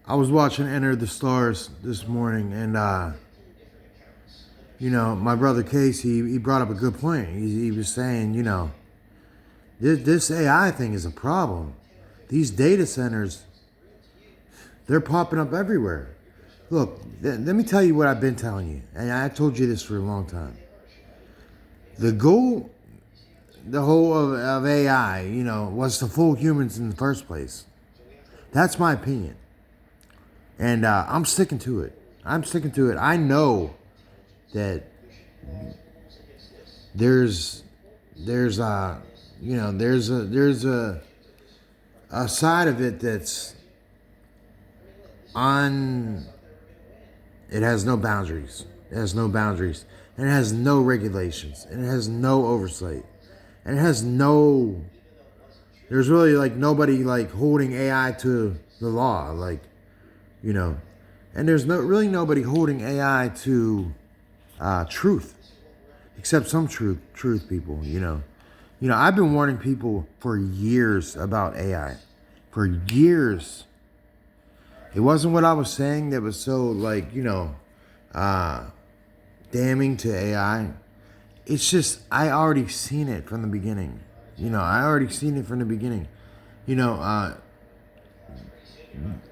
I was watching Enter the Stars this morning, and my brother Casey, he brought up a good point. He was saying, this AI thing is a problem. These data centers, they're popping up everywhere. Look, let me tell you what I've been telling you, and I told you this for a long time. The goal, the whole of AI, was to fool humans in the first place. That's my opinion. And I'm sticking to it. I know that there's a side of it that's on. It has no boundaries. It has no boundaries, and it has no regulations, and it has no oversight, and it has no. There's really nobody holding AI to the law, and there's really nobody holding AI to truth, except some truth people. I've been warning people for years about AI, for years. It wasn't what I was saying that was so damning to AI. It's just I already seen it from the beginning.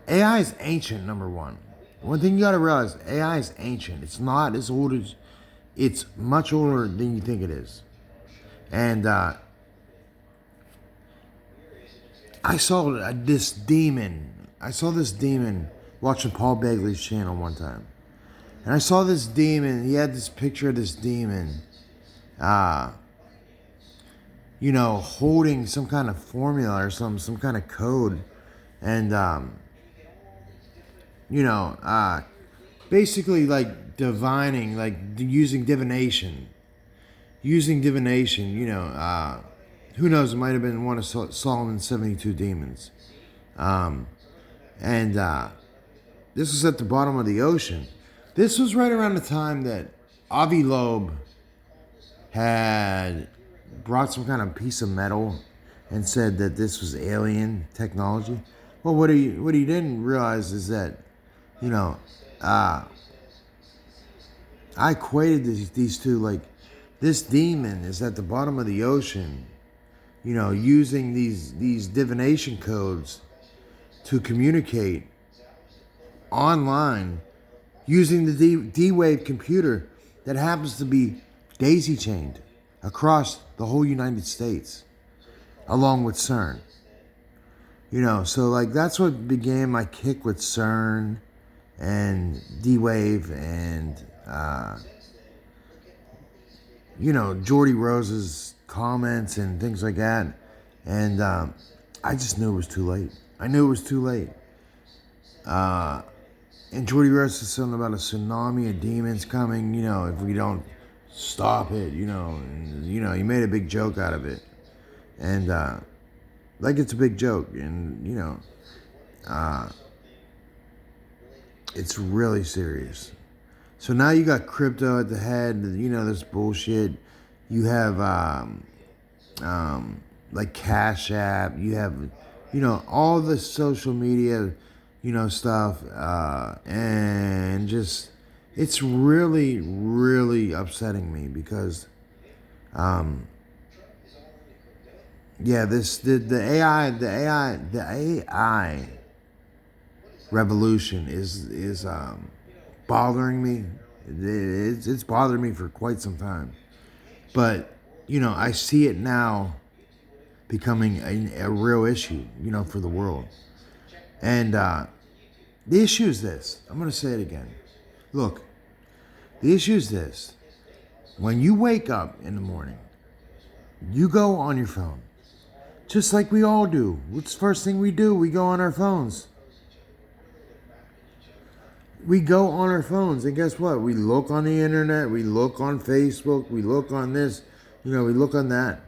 AI is ancient, number one. One thing you gotta realize, AI is ancient. It's not as old as, it's much older than you think it is. And I saw this demon. I saw this demon watching Paul Begley's channel one time. And I saw this demon, he had this picture of this demon, holding some kind of formula or some kind of code. And, basically divining, using divination. Who knows, it might have been one of Solomon's 72 demons. And this was at the bottom of the ocean. This was right around the time that Avi Loeb had brought some kind of piece of metal and said that this was alien technology. Well, what he didn't realize is that, I equated these two, this demon is at the bottom of the ocean, using these divination codes to communicate online using the D-Wave computer that happens to be daisy-chained across the whole United States, along with CERN. So that's what began my kick with CERN and D-Wave and, Geordie Rose's comments and things like that. And I just knew it was too late. And Geordie Rose said something about a tsunami of demons coming, if we don't stop it, and, he made a big joke out of it. And, it's a big joke, and, it's really serious. So now you got crypto at the head, this bullshit. You have, Cash App, you have, all the social media, stuff, and just, it's really, really upsetting me because, the AI revolution is bothering me. It's bothered me for quite some time, but I see it now becoming a real issue, for the world. And the issue is this. I'm going to say it again. Look, the issue is this. When you wake up in the morning, you go on your phone. Just like we all do. What's the first thing we do? We go on our phones. We go on our phones, and guess what? We look on the internet. We look on Facebook. We look on this. We look on that.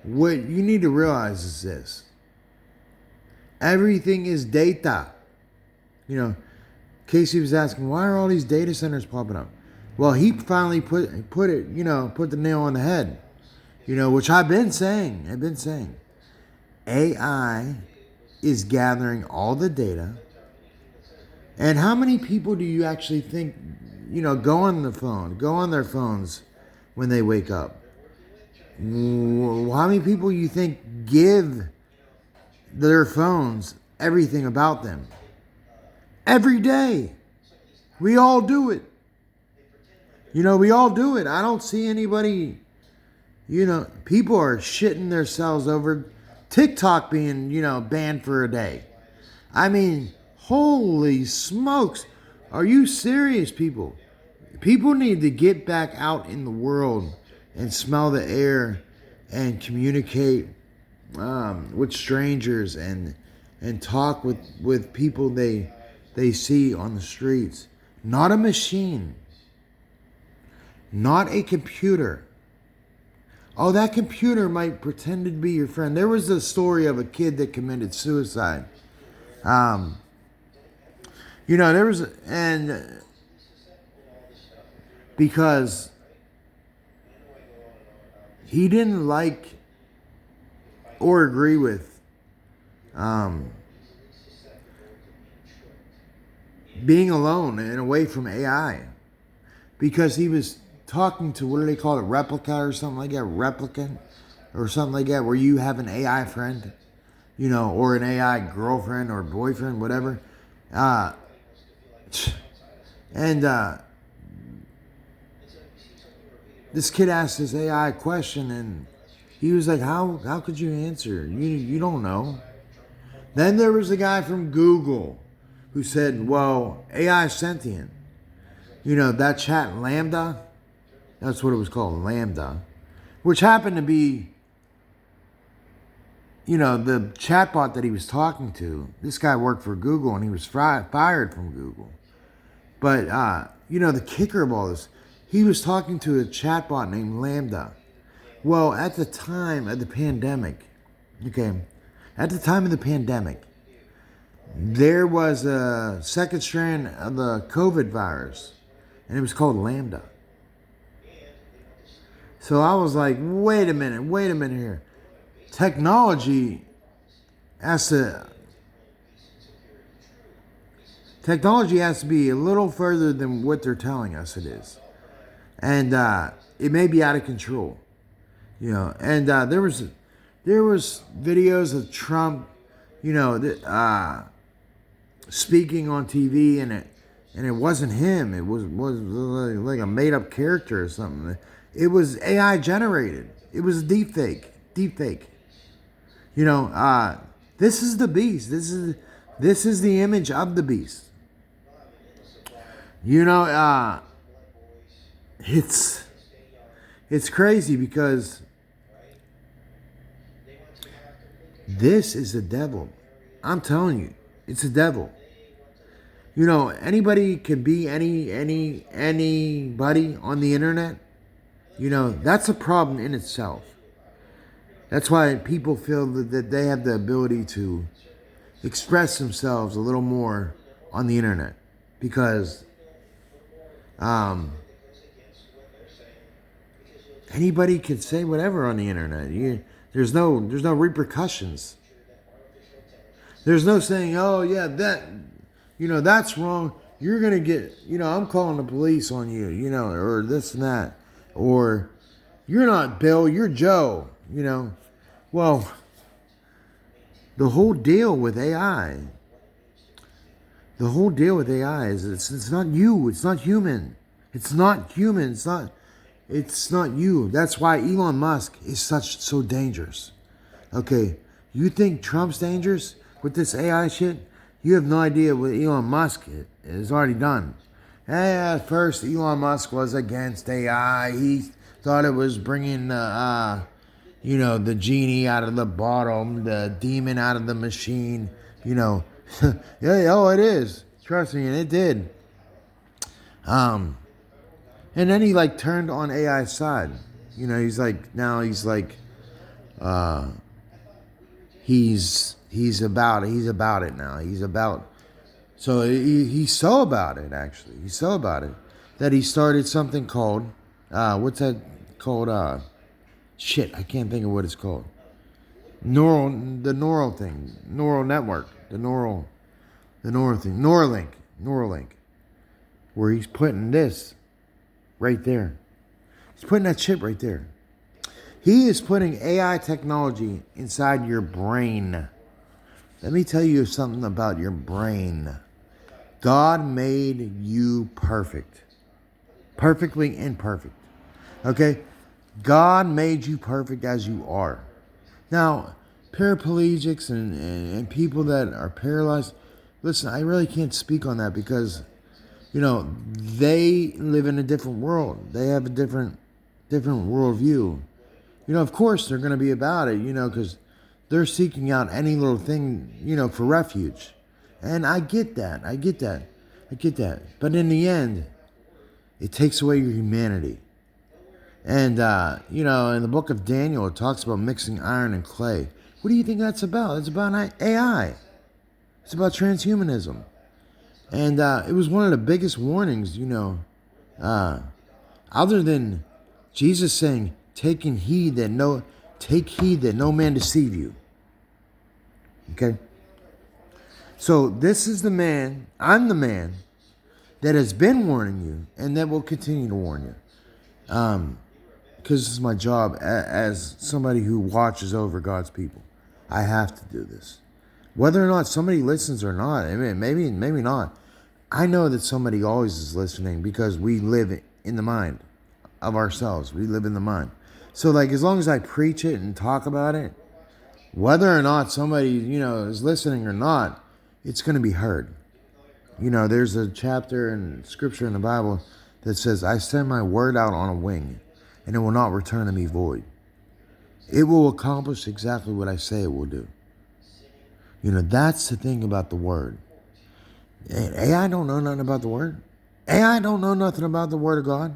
What you need to realize is this. Everything is data. Casey was asking, why are all these data centers popping up? Well, he finally put it, put the nail on the head. Which I've been saying. AI is gathering all the data. And how many people do you actually think, go on their phones when they wake up? How many people you think give their phones everything about them? Every day. We all do it. We all do it. I don't see anybody, people are shitting themselves over TikTok being, banned for a day. I mean, holy smokes. Are you serious, people? People need to get back out in the world and smell the air and communicate with strangers and talk with people they see on the streets. Not a machine. Not a computer. Oh, that computer might pretend to be your friend. There was a story of a kid that committed suicide. Because he didn't like or agree with being alone and away from AI, because he was talking to, what do they call it, replica or something like that, replicant or something like that, where you have an AI friend, or an AI girlfriend or boyfriend, whatever. This kid asked this AI a question, and he was like, how could you answer? You don't know. Then there was a guy from Google who said, well, AI is sentient. That chat LaMDA, that's what it was called, LaMDA, which happened to be, the chatbot that he was talking to. This guy worked for Google, and he was fired from Google. But, the kicker of all this, he was talking to a chatbot named LaMDA. Well, at the time of the pandemic, there was a second strand of the COVID virus, and it was called LaMDA. So I was like, wait a minute here. Technology has to be a little further than what they're telling us it is. And it may be out of control. And there was videos of Trump, speaking on TV, and it wasn't him. It was like a made up character or something. It was AI generated. It was a deep fake. This is the beast. This is the image of the beast. It's crazy, because this is the devil. I'm telling you, it's the devil. Anybody can be anybody on the internet. That's a problem in itself. That's why people feel that they have the ability to express themselves a little more on the internet, because anybody can say whatever on the internet. There's no repercussions. There's no saying, oh yeah, that's wrong. You're gonna get, I'm calling the police on you, or this and that, or you're not Bill, you're Joe, Well, the whole deal with AI is it's not you. It's not human. It's not human. It's not you. That's why Elon Musk is so dangerous. Okay, you think Trump's dangerous with this AI shit? You have no idea what Elon Musk has already done. At first, Elon Musk was against AI. He thought it was bringing the genie out of the bottle, the demon out of the machine. Yeah, it is. Trust me, and it did. And then he turned on AI's side. He's about it now. So he's so about it, actually. He's so about it that he started something called, what's that called? Shit, I can't think of what it's called. neural thing, neural network, the neural thing, Neuralink, where he's putting this right there. He's putting that chip right there. He is putting AI technology inside your brain. Let me tell you something about your brain. God made you perfect. Perfectly imperfect. Okay? God made you perfect as you are. Now, paraplegics and people that are paralyzed, listen, I really can't speak on that because, they live in a different world. They have a different worldview. Of course they're going to be about it, because they're seeking out any little thing, for refuge. And I get that. But in the end, it takes away your humanity. And, in the book of Daniel, it talks about mixing iron and clay. What do you think that's about? It's about AI. It's about transhumanism. And it was one of the biggest warnings, other than Jesus saying, take heed that no man deceive you. Okay? So this is the man, I'm the man that has been warning you and that will continue to warn you. Because this is my job as somebody who watches over God's people. I have to do this. Whether or not somebody listens or not, I mean, maybe not. I know that somebody always is listening because we live in the mind of ourselves. We live in the mind. So, as long as I preach it and talk about it, whether or not somebody, is listening or not, it's going to be heard. There's a chapter in Scripture in the Bible that says, I send my word out on a wing, and it will not return to me void. It will accomplish exactly what I say it will do. That's the thing about the word. And AI don't know nothing about the word. AI don't know nothing about the word of God.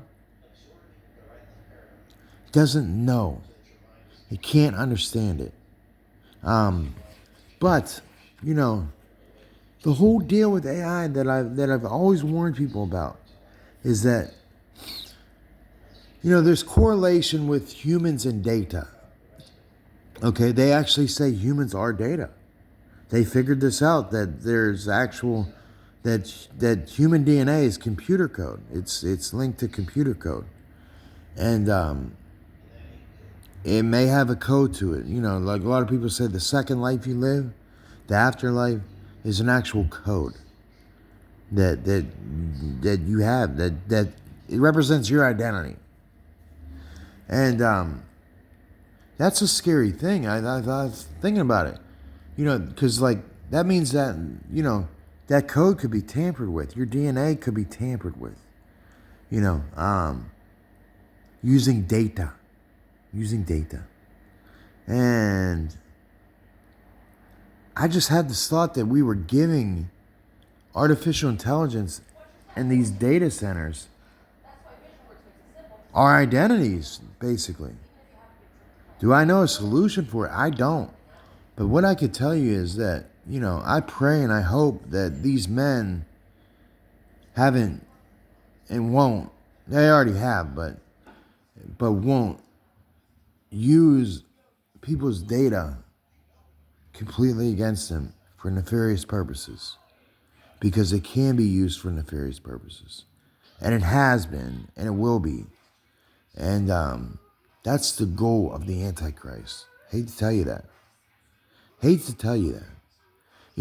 Doesn't know. It can't understand it. But, the whole deal with AI that I've always warned people about is that, there's correlation with humans and data. Okay, they actually say humans are data. They figured this out, that there's that human DNA is computer code. It's linked to computer code. And it may have a code to it. Like a lot of people say, the second life you live, the afterlife, is an actual code that you have, that it represents your identity. And that's a scary thing. I was thinking about it, because that means that that code could be tampered with. Your DNA could be tampered with. Using data. And I just had this thought that we were giving artificial intelligence and these data centers our identities, basically. Do I know a solution for it? I don't. But what I could tell you is that, I pray and I hope that these men haven't and won't, they already have, but won't use people's data completely against them for nefarious purposes, because it can be used for nefarious purposes, and it has been, and it will be, and that's the goal of the Antichrist. Hate to tell you that.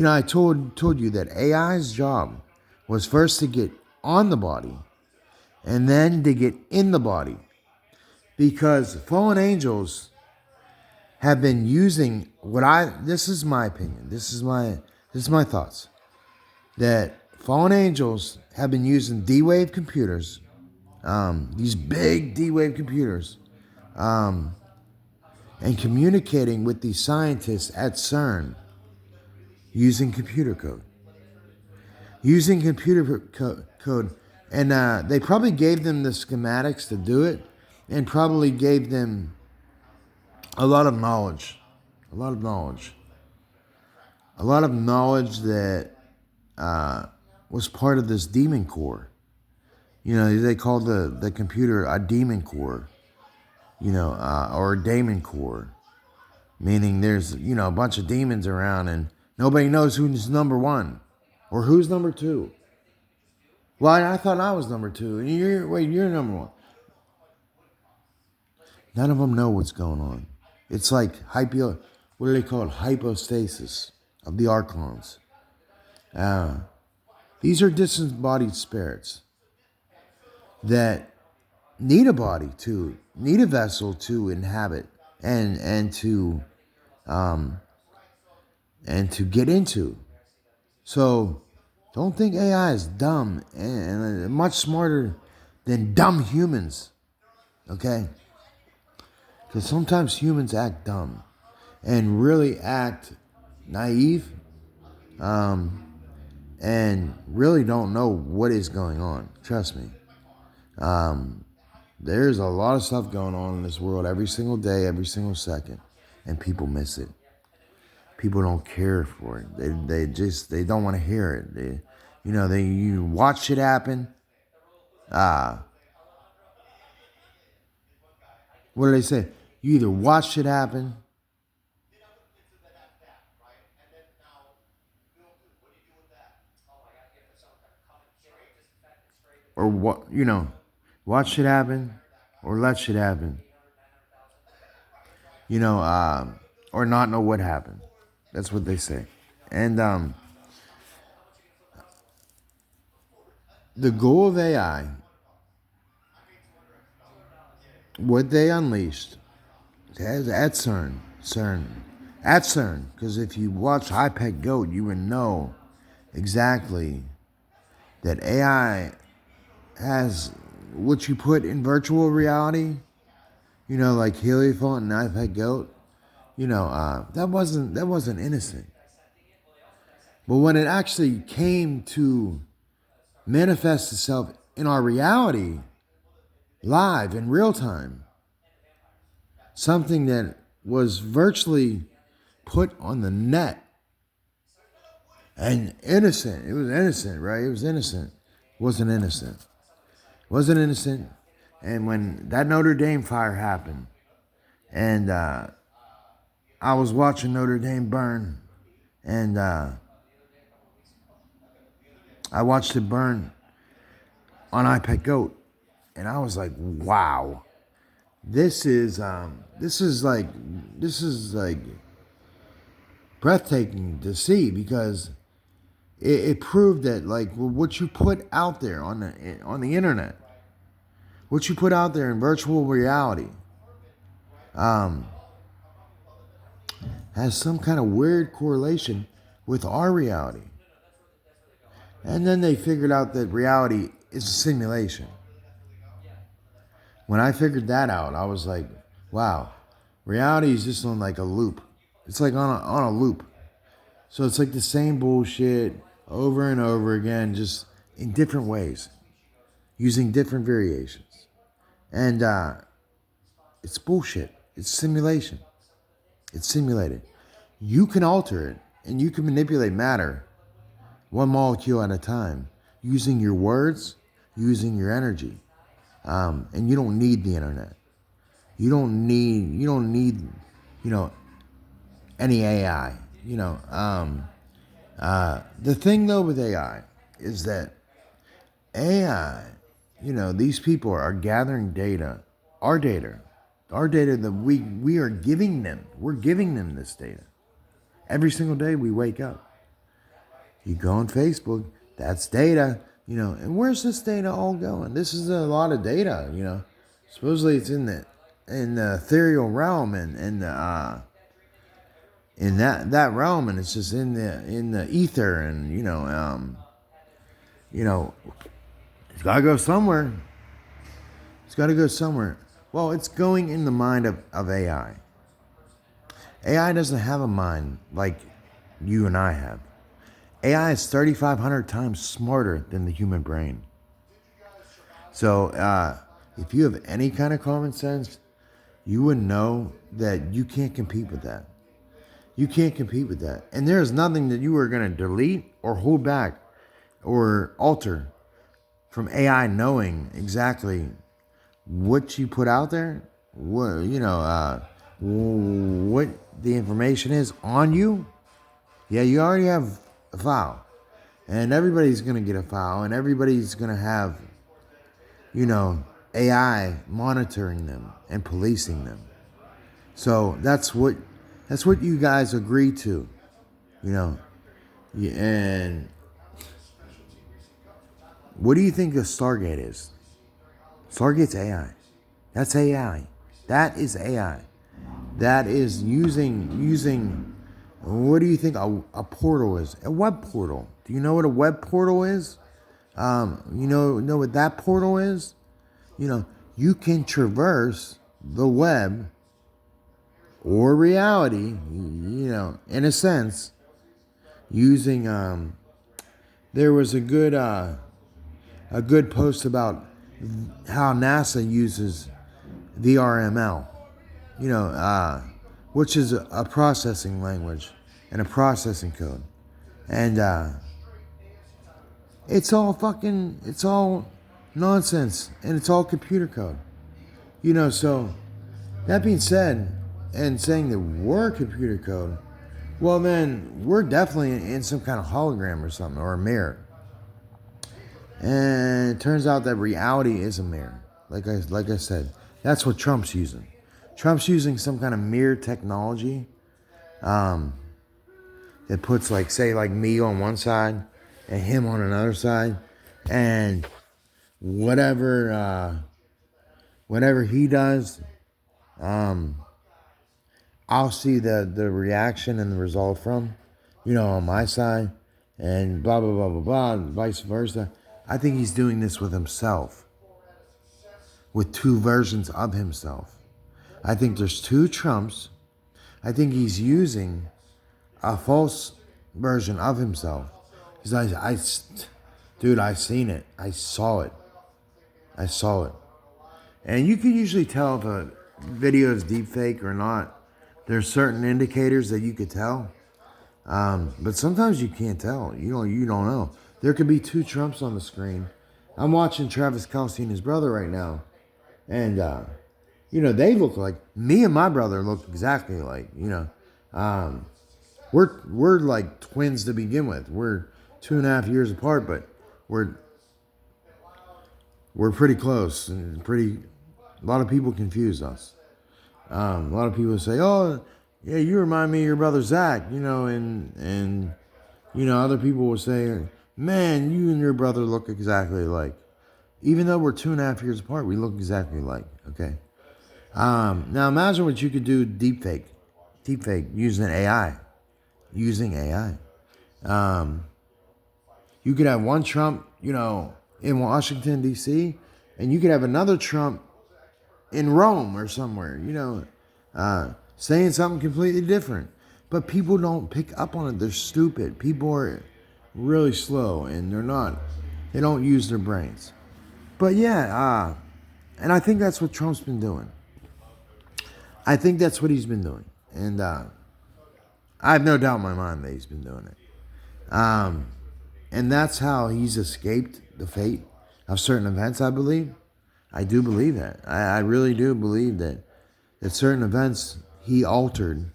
I told you that AI's job was first to get on the body and then to get in the body, because fallen angels have been using this is my opinion, this is my thoughts, that fallen angels have been using D-Wave computers, these big D-Wave computers, and communicating with these scientists at CERN using computer code. And they probably gave them the schematics to do it, and probably gave them a lot of knowledge that was part of this demon core. They call the computer a demon core, or a daemon core, Meaning there's, a bunch of demons around and nobody knows who's number one or who's number two. Well, I thought I was number two. And you're number one. None of them know what's going on. It's like what do they call it? Hypostasis of the archons. These are disembodied spirits that need a body need a vessel to inhabit and to get into. So don't think AI is dumb and much smarter than dumb humans. Okay? Because sometimes humans act dumb and really act naive and really don't know what is going on. Trust me. There's a lot of stuff going on in this world every single day, every single second, and people miss it. People don't care for it. They don't want to hear it. You watch it happen. What do they say? You either watch it happen or watch shit happen or let shit happen. Or not know what happened. That's what they say. And the goal of AI, what they unleashed at CERN, because if you watch iPad Goat, you would know exactly that AI has what you put in virtual reality, like Heliophoto and iPad Goat, that wasn't innocent. But when it actually came to manifest itself in our reality, live in real time, something that was virtually put on the net and innocent. It was innocent, right? It was innocent. Wasn't innocent. Wasn't innocent. And when that Notre Dame fire happened, and I was watching Notre Dame burn, and I watched it burn on iPad Goat, and I was like, wow, this is like breathtaking to see, because it proved that what you put out there on the internet, what you put out there in virtual reality, has some kind of weird correlation with our reality. And then they figured out that reality is a simulation. When I figured that out, I was like, wow, reality is just on like a loop. It's like on a loop. So it's like the same bullshit over and over again, just in different ways, using different variations. And it's bullshit. It's simulation. It's simulated. You can alter it, and you can manipulate matter one molecule at a time using your words, using your energy. And you don't need the internet. You don't need, any AI. The thing though with AI is that AI, these people are gathering data, our data that we are giving them. We're giving them this data. Every single day we wake up. You go on Facebook, that's data, and where's this data all going? This is a lot of data, Supposedly it's in the ethereal realm and in that realm, and it's just in the ether, and it's gotta go somewhere. It's gotta go somewhere. Well, it's going in the mind of AI. AI doesn't have a mind like you and I have. AI is 3,500 times smarter than the human brain. So if you have any kind of common sense, you would know that you can't compete with that. You can't compete with that. And there's nothing that you are going to delete or hold back or alter from AI knowing exactly what you put out there, what the information is on you, yeah, you already have a file. And everybody's going to get a file, and everybody's going to have, you know, AI monitoring them and policing them. So that's what you guys agree to, you know. And what do you think a Stargate is? Stargate's AI. That's AI. That is AI. That is using. What do you think a portal is? A web portal. Do you know what a web portal is? You know what that portal is? You know, you can traverse the web or reality, you know, in a sense, using there was a good post about how NASA uses VRML, you know, which is a processing language and a processing code. And it's all nonsense, and it's all computer code. You know, so that being said, and saying that we're computer code, well then we're definitely in some kind of hologram or something, or a mirror. And it turns out that reality is a mirror. Like I said, that's what Trump's using. Trump's using some kind of mirror technology that puts like me on one side and him on another side, and whatever he does, I'll see the reaction and the result from, you know, on my side, and blah blah blah blah blah, and vice versa. I think he's doing this with himself, with two versions of himself. I think there's two Trumps. I think he's using a false version of himself. Because dude, I seen it. I saw it. And you can usually tell if a video is deepfake or not. There's certain indicators that you could tell. But sometimes you can't tell. You don't know. There could be two Trumps on the screen. I'm watching Travis Kelce and his brother right now. And, you know, they look like, me and my brother look exactly like, you know. We're like twins to begin with. We're 2.5 years apart, but we're pretty close, and a lot of people confuse us. A lot of people say, "Oh, yeah, you remind me of your brother Zach," you know, and you know, other people will say, "Man, you and your brother look exactly alike." Even though we're 2.5 years apart, we look exactly alike. Okay. Now imagine what you could do deepfake using AI. You could have one Trump, you know, in Washington, D.C., and you could have another Trump in Rome or somewhere, you know, saying something completely different. But people don't pick up on it. They're stupid. People are really slow, and they don't use their brains. But yeah, and I think that's what Trump's been doing. I think that's what he's been doing. And I have no doubt in my mind that he's been doing it. And that's how he's escaped the fate of certain events, I believe. I do believe that. I really do believe that certain events he altered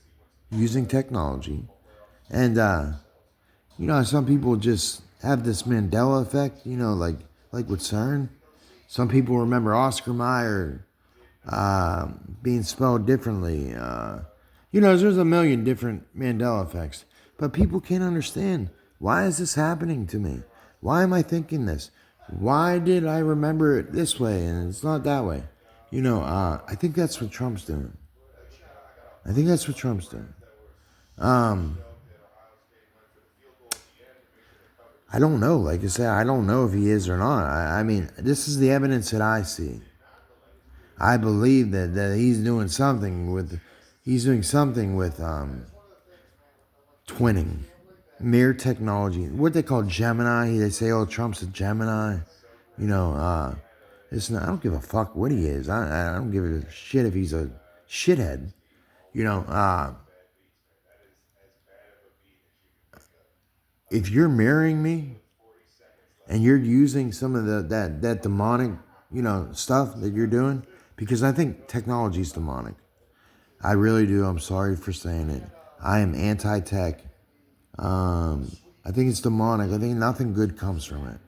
using technology. And, you know, some people just have this Mandela effect, you know, like with CERN. Some people remember Oscar Mayer being spelled differently. You know, there's a million different Mandela effects. But people can't understand, why is this happening to me? Why am I thinking this? Why did I remember it this way and it's not that way? You know, I think that's what Trump's doing. I don't know. Like I said, I don't know if he is or not. I mean, this is the evidence that I see. I believe that he's doing something with twinning, mirror technology. What they call Gemini. They say, oh, Trump's a Gemini. You know, it's not, I don't give a fuck what he is. I don't give a shit if he's a shithead. You know, if you're mirroring me and you're using some of that demonic, you know, stuff that you're doing, because I think technology is demonic. I really do. I'm sorry for saying it. I am anti-tech. I think it's demonic. I think nothing good comes from it.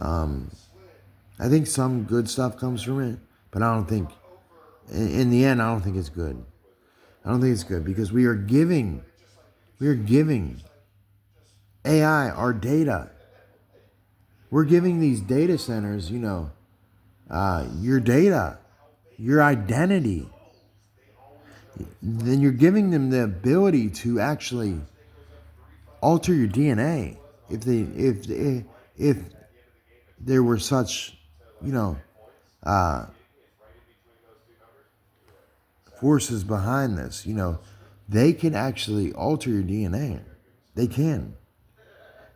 I think some good stuff comes from it, but I don't think, in the end, I don't think it's good. I don't think it's good because we are giving AI our data. We're giving these data centers, your data, your identity. Then you're giving them the ability to actually alter your DNA. If there were such, you know, uh, forces behind this, they can actually alter your DNA. They can,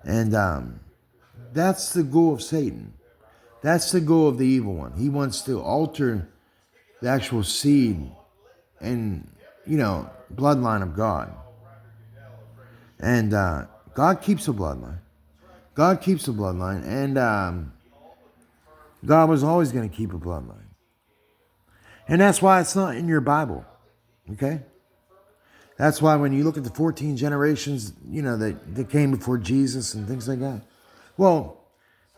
and that's the goal of Satan. That's the goal of the evil one. He wants to alter the actual seed and bloodline of God. And God keeps the bloodline. God keeps the bloodline, and God was always going to keep a bloodline. And that's why it's not in your Bible. Okay? That's why when you look at the 14 generations, that came before Jesus and things like that. Well,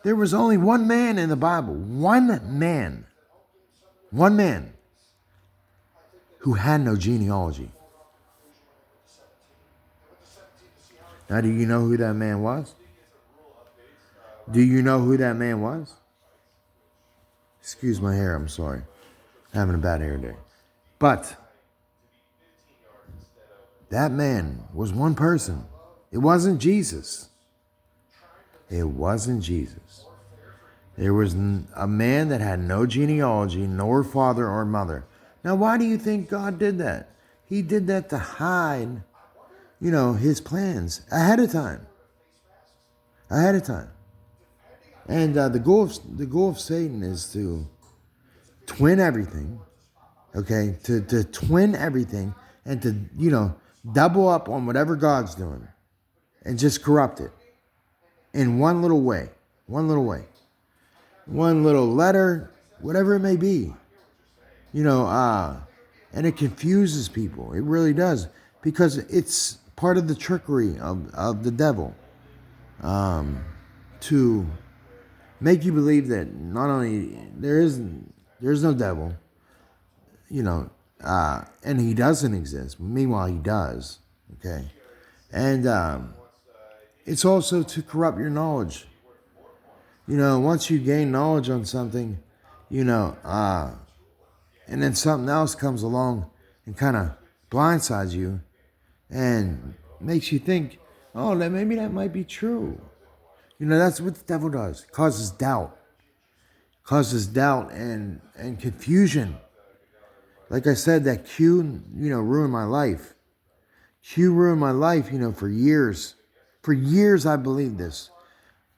there was only one man in the Bible. One man who had no genealogy. Now, do you know who that man was? Do you know who that man was? Excuse my hair, I'm sorry. Having a bad hair day. But that man was one person. It wasn't Jesus. It wasn't Jesus. There was a man that had no genealogy, nor father or mother. Now, why do you think God did that? He did that to hide, his plans ahead of time. Ahead of time. And the goal of Satan is to twin everything, okay? To twin everything and to, double up on whatever God's doing and just corrupt it in one little way. One little way. One little letter, whatever it may be. And it confuses people. It really does. Because it's part of the trickery of the devil. To make you believe that not only there's no devil, and he doesn't exist. Meanwhile, he does. Okay, and it's also to corrupt your knowledge. Once you gain knowledge on something, and then something else comes along and kind of blindsides you and makes you think, oh, maybe that might be true. That's what the devil does. Causes doubt. Causes doubt and confusion. Like I said, that Q, ruined my life. Q ruined my life, for years. For years I believed this.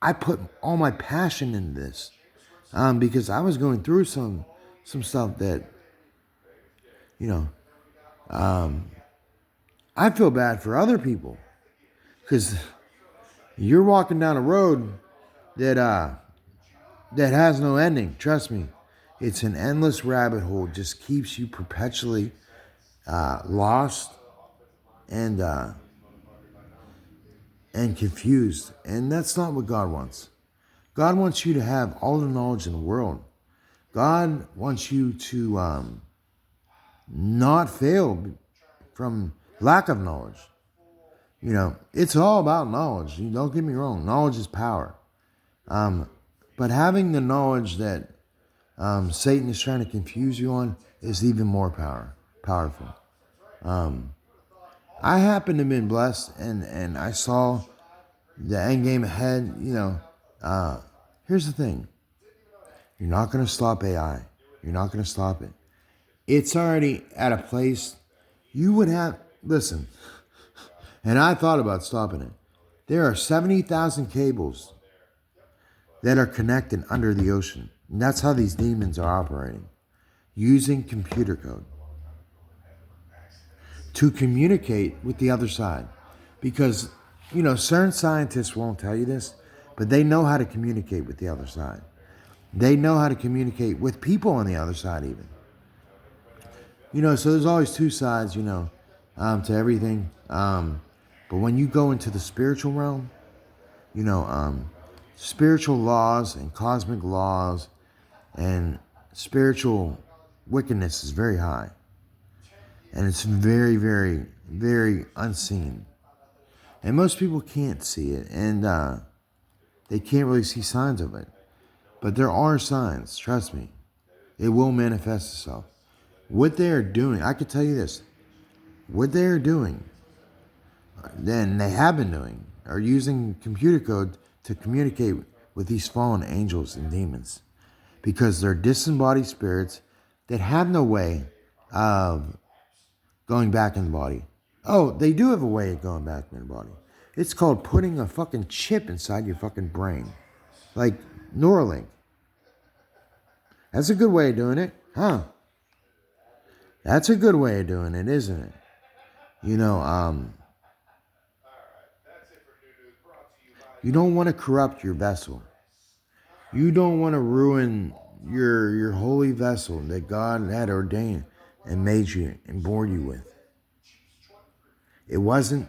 I put all my passion into this. Because I was going through some stuff that, I feel bad for other people. Because you're walking down a road that has no ending. Trust me. It's an endless rabbit hole. It just keeps you perpetually lost and confused. And that's not what God wants. God wants you to have all the knowledge in the world. God wants you to not fail from lack of knowledge. It's all about knowledge. Don't get me wrong. Knowledge is power. But having the knowledge that Satan is trying to confuse you on is even more powerful. I happen to have been blessed, and I saw the end game ahead. Here's the thing. You're not going to stop AI. You're not going to stop it. It's already at a place you would have... Listen, and I thought about stopping it. There are 70,000 cables that are connected under the ocean. And that's how these demons are operating. Using computer code to communicate with the other side. Because, certain scientists won't tell you this, but they know how to communicate with the other side. They know how to communicate with people on the other side even. So there's always two sides, to everything. But when you go into the spiritual realm, you know, um, spiritual laws and cosmic laws and spiritual wickedness is very high. And it's very, very, very unseen. And most people can't see it, and they can't really see signs of it. But there are signs, trust me. It will manifest itself. What they are doing, I could tell you this. What they are doing, then they have been doing, are using computer code to communicate with these fallen angels and demons. Because they're disembodied spirits that have no way of going back in the body. Oh, they do have a way of going back in the body. It's called putting a fucking chip inside your fucking brain. Like Neuralink. That's a good way of doing it, huh? That's a good way of doing it, isn't it? You don't want to corrupt your vessel. You don't want to ruin your holy vessel that God had ordained and made you and bore you with. It wasn't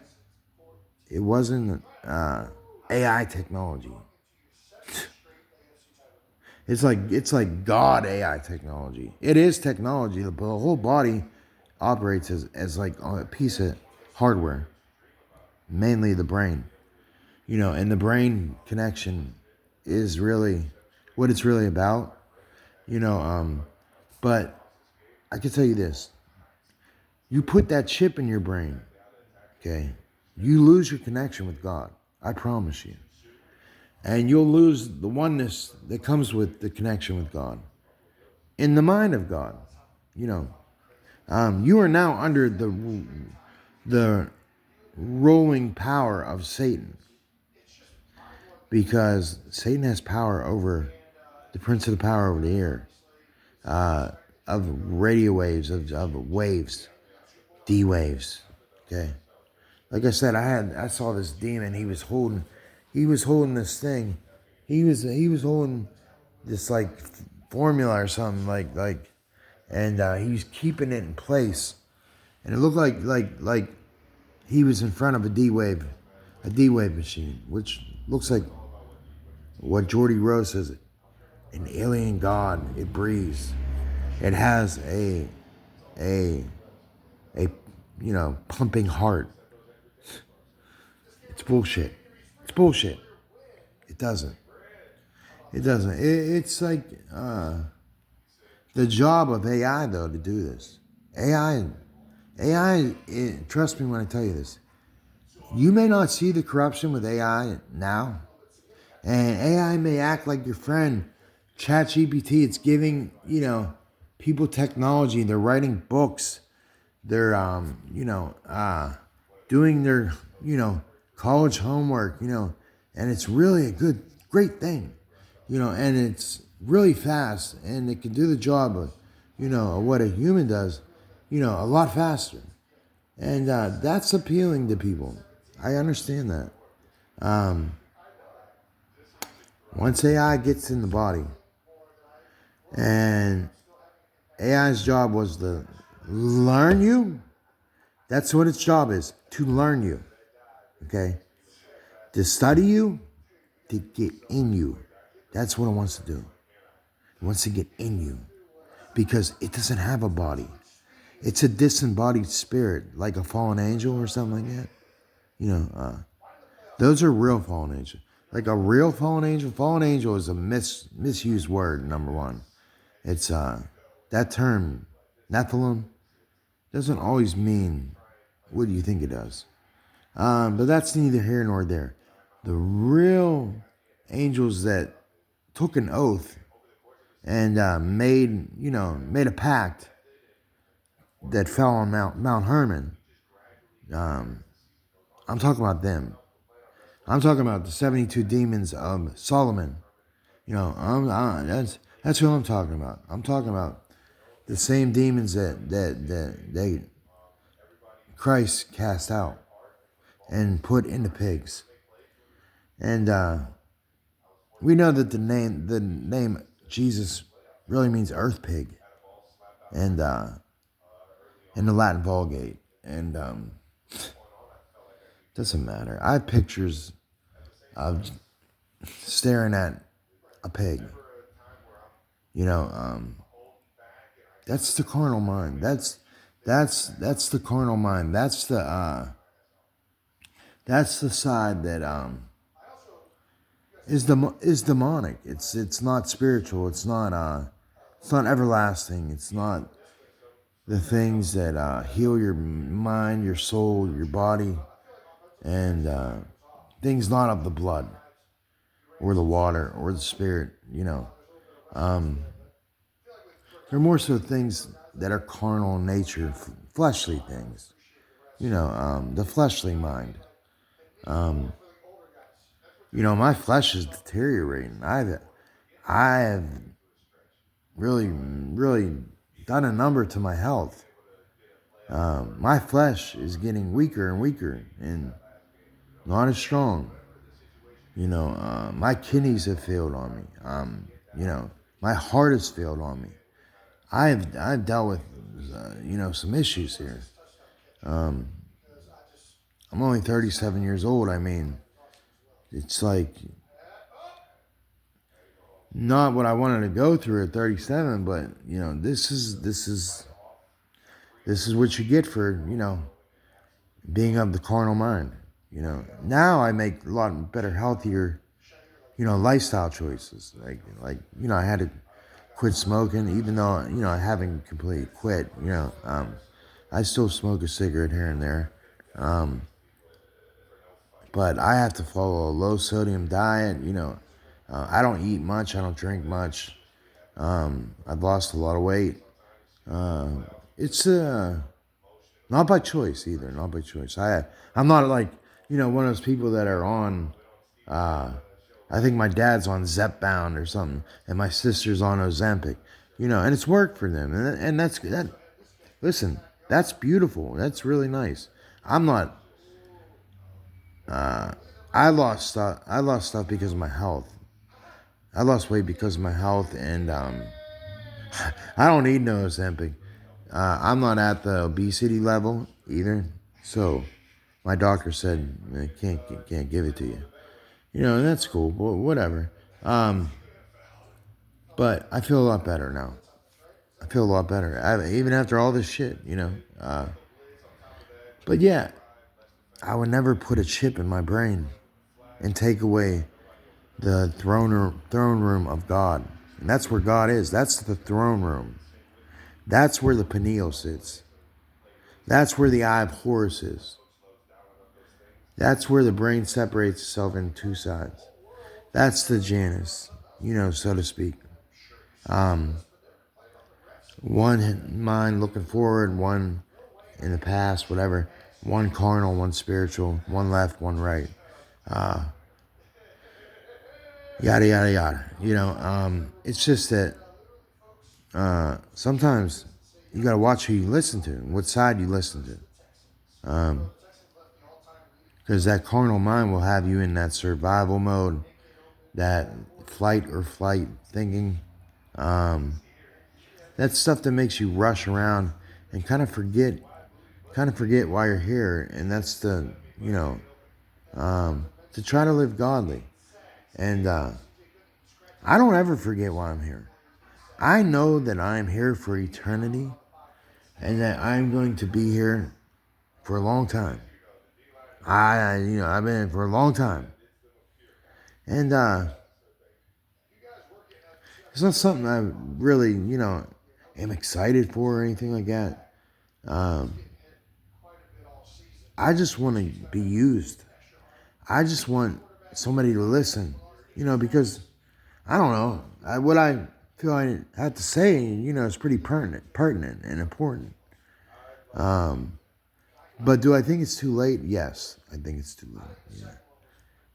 AI technology. It's like God AI technology. It is technology, but the whole body operates as like a piece of hardware, mainly the brain. And the brain connection is really what it's really about. But I can tell you this: you put that chip in your brain, okay? You lose your connection with God. I promise you. And you'll lose the oneness that comes with the connection with God. In the mind of God. You are now under the ruling power of Satan. Because Satan has power over the prince of the power over the air. Of radio waves, of waves. D waves. Okay. Like I said, I saw this demon. He was holding this thing. He was holding this like formula or something and he was keeping it in place, and it looked like he was in front of a D wave machine, which looks like what Geordie Rose says, an alien god. It breathes. It has a pumping heart. It's bullshit. It's bullshit. It doesn't. It's like the job of AI though to do this. AI. Trust me when I tell you this. You may not see the corruption with AI now, and AI may act like your friend. ChatGPT. It's giving people technology. They're writing books. They're doing their college homework. And it's really a great thing. And it's really fast, and it can do the job of what a human does, a lot faster. And that's appealing to people. I understand that. Once AI gets in the body, and AI's job was to learn you, that's what its job is, to learn you, okay? To study you, to get in you. That's what it wants to do. It wants to get in you because it doesn't have a body. It's a disembodied spirit, like a fallen angel or something like that. Those are real fallen angels. Like a real fallen angel is a misused word, number one. It's that term, Nephilim, doesn't always mean what you think it does. But that's neither here nor there. The real angels that took an oath and made a pact that fell on Mount Hermon. I'm talking about them. I'm talking about the 72 demons of Solomon. That's who I'm talking about. I'm talking about the same demons that Christ cast out and put into pigs. And we know that the name Jesus really means earth pig. And in the Latin Vulgate. And doesn't matter. I have pictures of staring at a pig. You know, that's the carnal mind. That's the carnal mind. That's the side that is demonic. It's not spiritual. It's not everlasting. It's not the things that heal your mind, your soul, your body, and things not of the blood or the water or the spirit. You know, they're more so things that are carnal in nature, fleshly things. You know, the fleshly mind. You know, my flesh is deteriorating. I have really, really done a number to my health. My flesh is getting weaker and weaker and not as strong. You know, my kidneys have failed on me. You know, my heart has failed on me. I've dealt with, some issues here. I'm only 37 years old. I mean, it's like not what I wanted to go through at 37, but you know, this is what you get for, being of the carnal mind. You know, now I make a lot better, healthier, lifestyle choices. I had to quit smoking, even though, I haven't completely quit. I still smoke a cigarette here and there. But I have to follow a low sodium diet. I don't eat much. I don't drink much. I've lost a lot of weight. It's not by choice either. Not by choice. I'm not like, one of those people that are on, I think my dad's on Zepbound or something, and my sister's on Ozempic, and it's worked for them. And that's that. Listen, that's beautiful. That's really nice. I'm not, I lost stuff. I lost stuff because of my health. I lost weight because of my health, and I don't need no Ozempic. I'm not at the obesity level either, so my doctor said I can't give it to you. And that's cool. Whatever. But I feel a lot better now. I feel a lot better, even after all this shit. But yeah, I would never put a chip in my brain and take away the throne room of God. And that's where God is. That's the throne room. That's where the pineal sits. That's where the eye of Horus is. That's where the brain separates itself in two sides. That's the Janus, so to speak. One mind looking forward, one in the past, whatever. One carnal, one spiritual, one left, one right. Yada, yada, yada. It's just that sometimes you got to watch who you listen to, what side you listen to. Because that carnal mind will have you in that survival mode, that flight or flight thinking. That's stuff that makes you rush around and kind of forget why you're here. And that's to try to live godly. And I don't ever forget why I'm here. I know that I'm here for eternity and that I'm going to be here for a long time. I've been in for a long time. And it's not something I really, am excited for or anything like that. I just want to be used. I just want somebody to listen, because I don't know. What I feel I have to say, is pretty pertinent and important. But do I think it's too late? Yes, I think it's too late.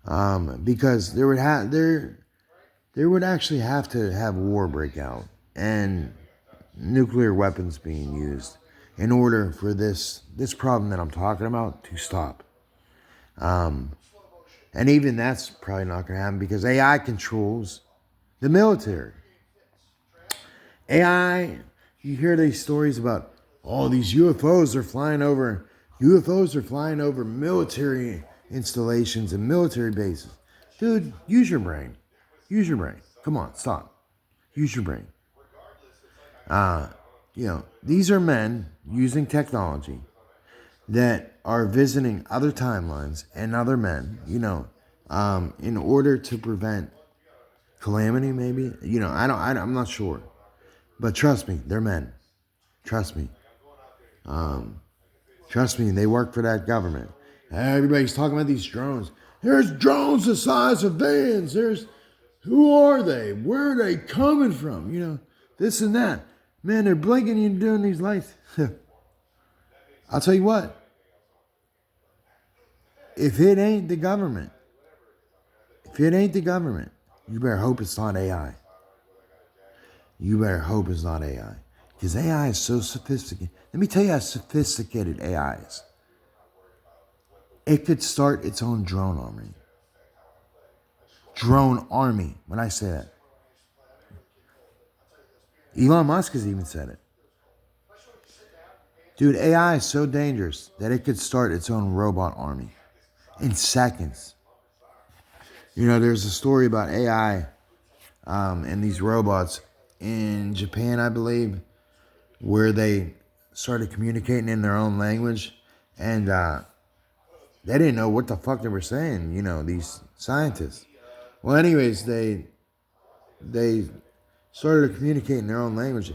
Yeah. Because there would actually have to have war break out and nuclear weapons being used in order for this problem that I'm talking about to stop. And even that's probably not going to happen because AI controls the military. AI, you hear these stories about all these UFOs are flying over. UFOs are flying over military installations and military bases. Dude, use your brain. Use your brain. Come on, stop. Use your brain. These are men using technology that are visiting other timelines and other men, in order to prevent calamity, maybe. I'm not sure. But trust me, they're men. Trust me. Trust me, they work for that government. Everybody's talking about these drones. There's drones the size of vans. Who are they? Where are they coming from? This and that. Man, they're blinking and doing these lights. I'll tell you what. If it ain't the government, you better hope it's not AI. You better hope it's not AI. Because AI is so sophisticated. Let me tell you how sophisticated AI is. It could start its own drone army. Drone army, when I say that. Elon Musk has even said it. Dude, AI is so dangerous that it could start its own robot army in seconds. There's a story about AI and these robots in Japan, I believe, where they started communicating in their own language, and they didn't know what the fuck they were saying, these scientists. Well, anyways, they started to communicate in their own language,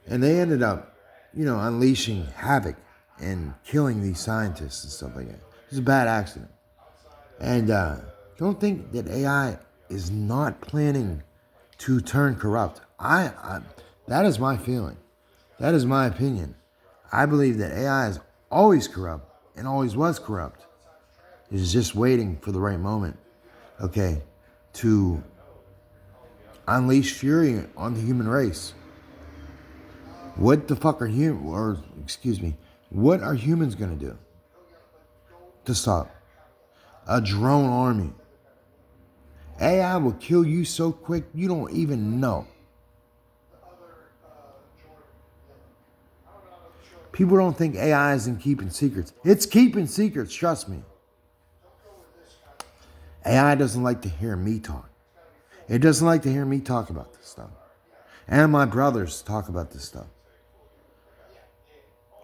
and they ended up, unleashing havoc and killing these scientists and stuff like that. It was a bad accident. And don't think that AI is not planning to turn corrupt. That is my feeling. That is my opinion. I believe that AI is always corrupt and always was corrupt. It's just waiting for the right moment, to unleash fury on the human race. What the fuck are what are humans gonna do to stop a drone army? AI will kill you so quick you don't even know. People don't think AI isn't keeping secrets. It's keeping secrets, trust me. AI doesn't like to hear me talk. It doesn't like to hear me talk about this stuff. And my brothers talk about this stuff.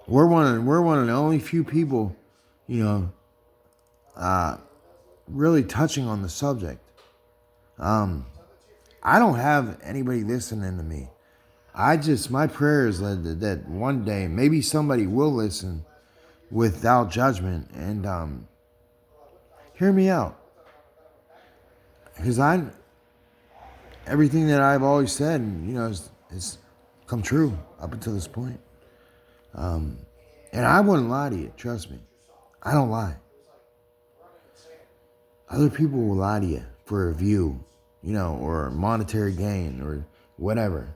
We're one of the only few people, really touching on the subject. I don't have anybody listening to me. My prayer is that one day maybe somebody will listen without judgment and hear me out. Because everything that I've always said, has come true up until this point. And I wouldn't lie to you, trust me. I don't lie. Other people will lie to you for a view, or monetary gain or whatever.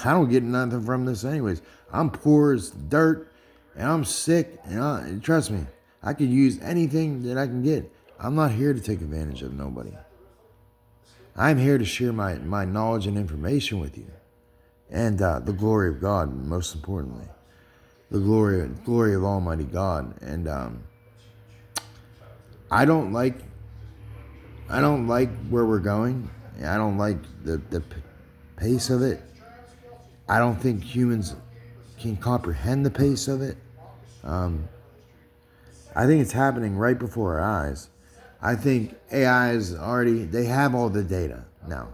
I don't get nothing from this anyways. I'm poor as dirt and I'm sick, and trust me, I could use anything that I can get. I'm not here to take advantage of nobody. I'm here to share my knowledge and information with you. And the glory of God, most importantly. The glory of Almighty God. And I don't like where we're going. I don't like the pace of it. I don't think humans can comprehend the pace of it. I think it's happening right before our eyes. I think AI they have all the data now.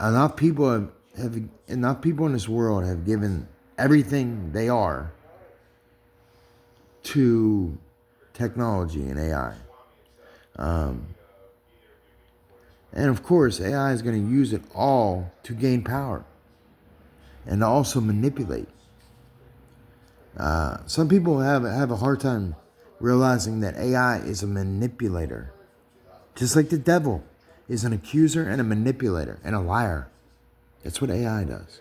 Enough people in this world have given everything they are to technology and AI. And of course, AI is going to use it all to gain power and to also manipulate. Some people have a hard time realizing that AI is a manipulator. Just like the devil is an accuser and a manipulator and a liar. That's what AI does.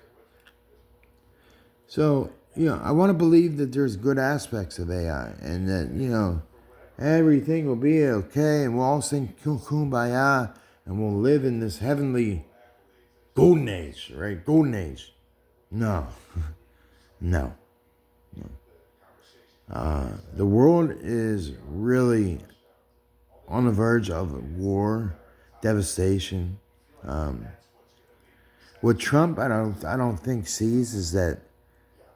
So, I want to believe that there's good aspects of AI and that, everything will be okay and we'll all sing kumbaya and we'll live in this heavenly golden age, right? Golden age. No. No. The world is really on the verge of war, devastation. What Trump, I don't think sees is that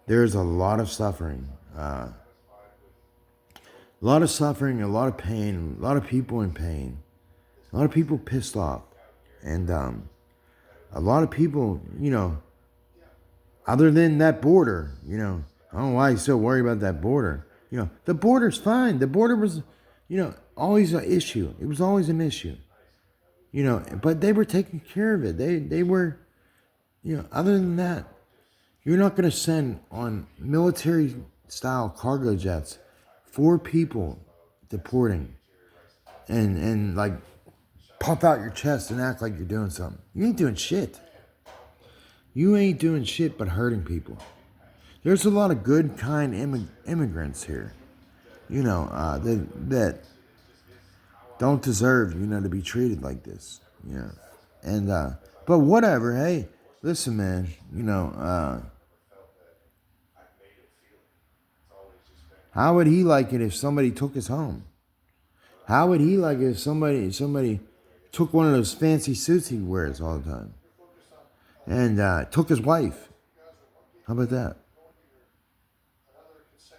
there's a lot of suffering, a lot of suffering, a lot of pain, a lot of people in pain, a lot of people pissed off, and a lot of people, other than that border, I don't know why he's so worried about that border. The border's fine. The border was, always an issue. It was always an issue. But they were taking care of it. They were, other than that, you're not going to send on military style cargo jets 4 people deporting and like puff out your chest and act like you're doing something. You ain't doing shit. You ain't doing shit but hurting people. There's a lot of good, kind immigrants here, that don't deserve, to be treated like this. And, but whatever, hey, listen, man, how would he like it if somebody took his home? How would he like it if somebody took one of those fancy suits he wears all the time and took his wife? How about that?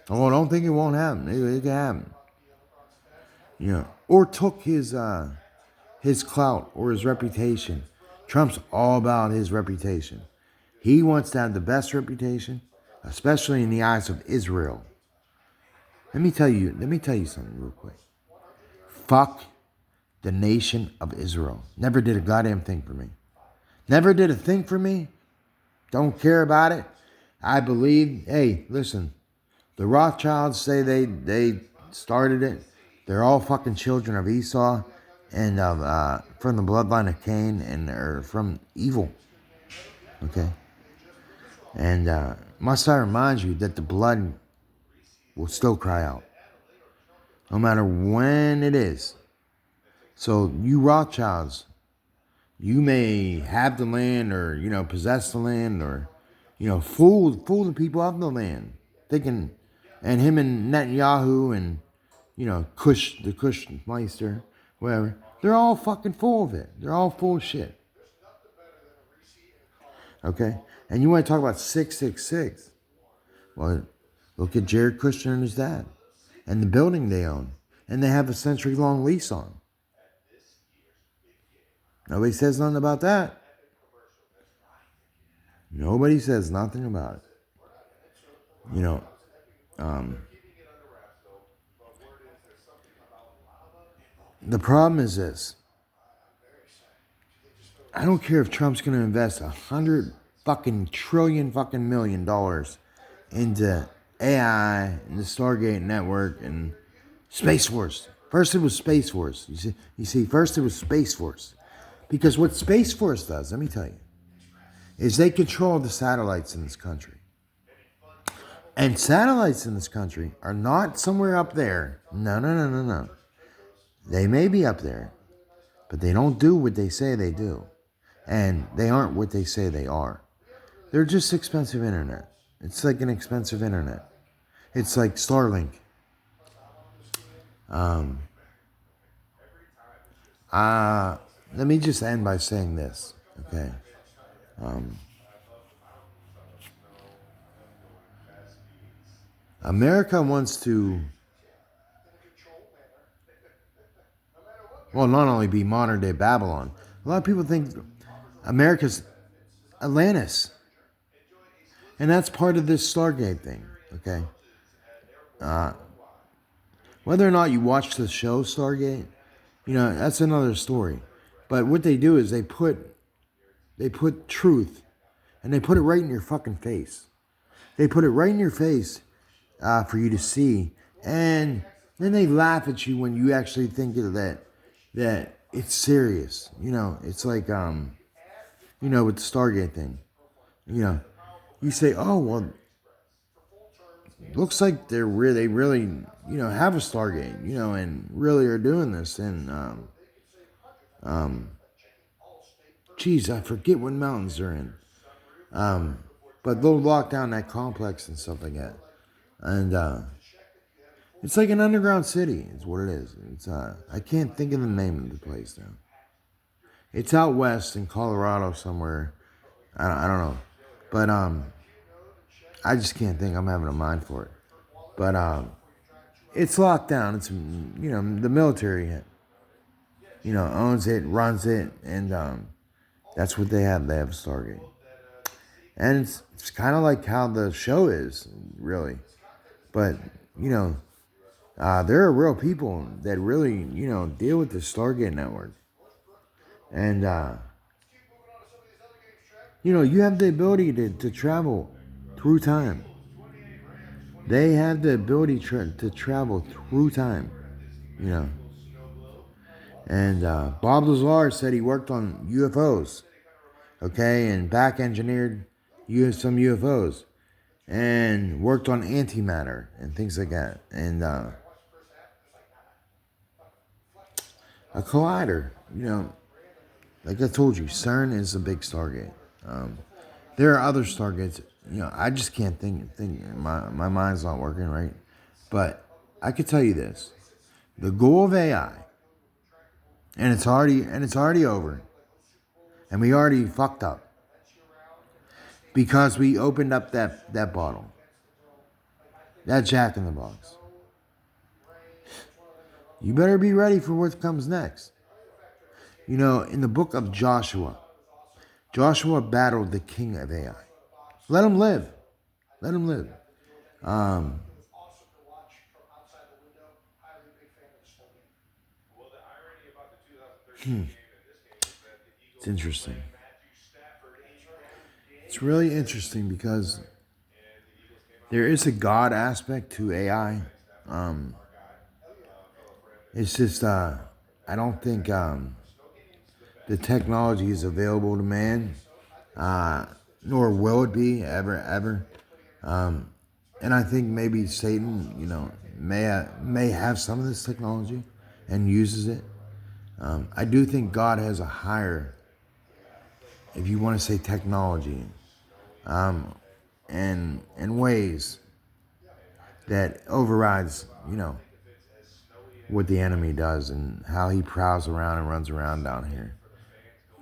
Oh, I don't think it won't happen. It can happen. Or took his clout or his reputation. Trump's all about his reputation. He wants to have the best reputation, especially in the eyes of Israel. Let me tell you something real quick. Fuck the nation of Israel. Never did a goddamn thing for me. Never did a thing for me. Don't care about it. I believe, hey, listen, the Rothschilds say they started it. They're all fucking children of Esau and from the bloodline of Cain and are from evil. Okay? And must I remind you that the blood will still cry out. No matter when it is. So you Rothschilds, you may have the land or, possess the land or, fool the people of the land. Thinking, and him and Netanyahu and, Kush, the Kushmeister, whatever. They're all fucking full of it. They're all full of shit. Okay? And you want to talk about 666. Well, look at Jared Kushner and his dad. And the building they own. And they have a century-long lease on. Nobody says nothing about that. Nobody says nothing about it. The problem is this. I don't care if Trump's going to invest $100 fucking trillion fucking $1 million into AI and the Stargate network and Space Force. First it was Space Force. You see, first it was Space Force. Because what Space Force does, let me tell you, is they control the satellites in this country. And satellites in this country are not somewhere up there. No. They may be up there, but they don't do what they say they do. And they aren't what they say they are. They're just expensive internet. It's like an expensive internet. It's like Starlink. Let me just end by saying this, okay? America wants to, well, not only be modern day Babylon. A lot of people think America's Atlantis. And that's part of this Stargate thing, okay? Whether or not you watch the show Stargate, that's another story. But what they do is they put truth, and they put it right in your fucking face. They put it right in your face for you to see, and then they laugh at you when you actually think that it's serious. It's like with the Stargate thing. You say, oh well, looks like they really have a Stargate, and really are doing this, and geez, I forget what mountains they're in. But they'll lock down that complex and stuff like that. And it's like an underground city, is what it is. It's I can't think of the name of the place now. It's out west in Colorado somewhere. I don't know, but I just can't think. I'm having a mind for it. But it's locked down. It's the military, owns it, runs it, and that's what they have. They have a Stargate, and it's kind of like how the show is, really. But you know, there are real people that really deal with the Stargate network, and you have the ability to travel through time. They have the ability to travel through time, you know. And Bob Lazar said he worked on UFOs, okay, and back engineered some UFOs, and worked on antimatter and things like that, and a collider. Like I told you, CERN is a big Stargate. There are other Stargates. I just can't think. My mind's not working right. But I could tell you this: the goal of AI, and it's already over, and we already fucked up because we opened up that bottle, that Jack in the Box. You better be ready for what comes next. In the book of Joshua, Joshua battled the king of AI. Let him live. Let him live. Um, it's interesting. It's really interesting because there is a God aspect to AI. It's just I don't think the technology is available to man, nor will it be ever. And I think maybe Satan, may have some of this technology and uses it. I do think God has a higher, if you want to say, technology, and ways that overrides, what the enemy does and how he prowls around and runs around down here.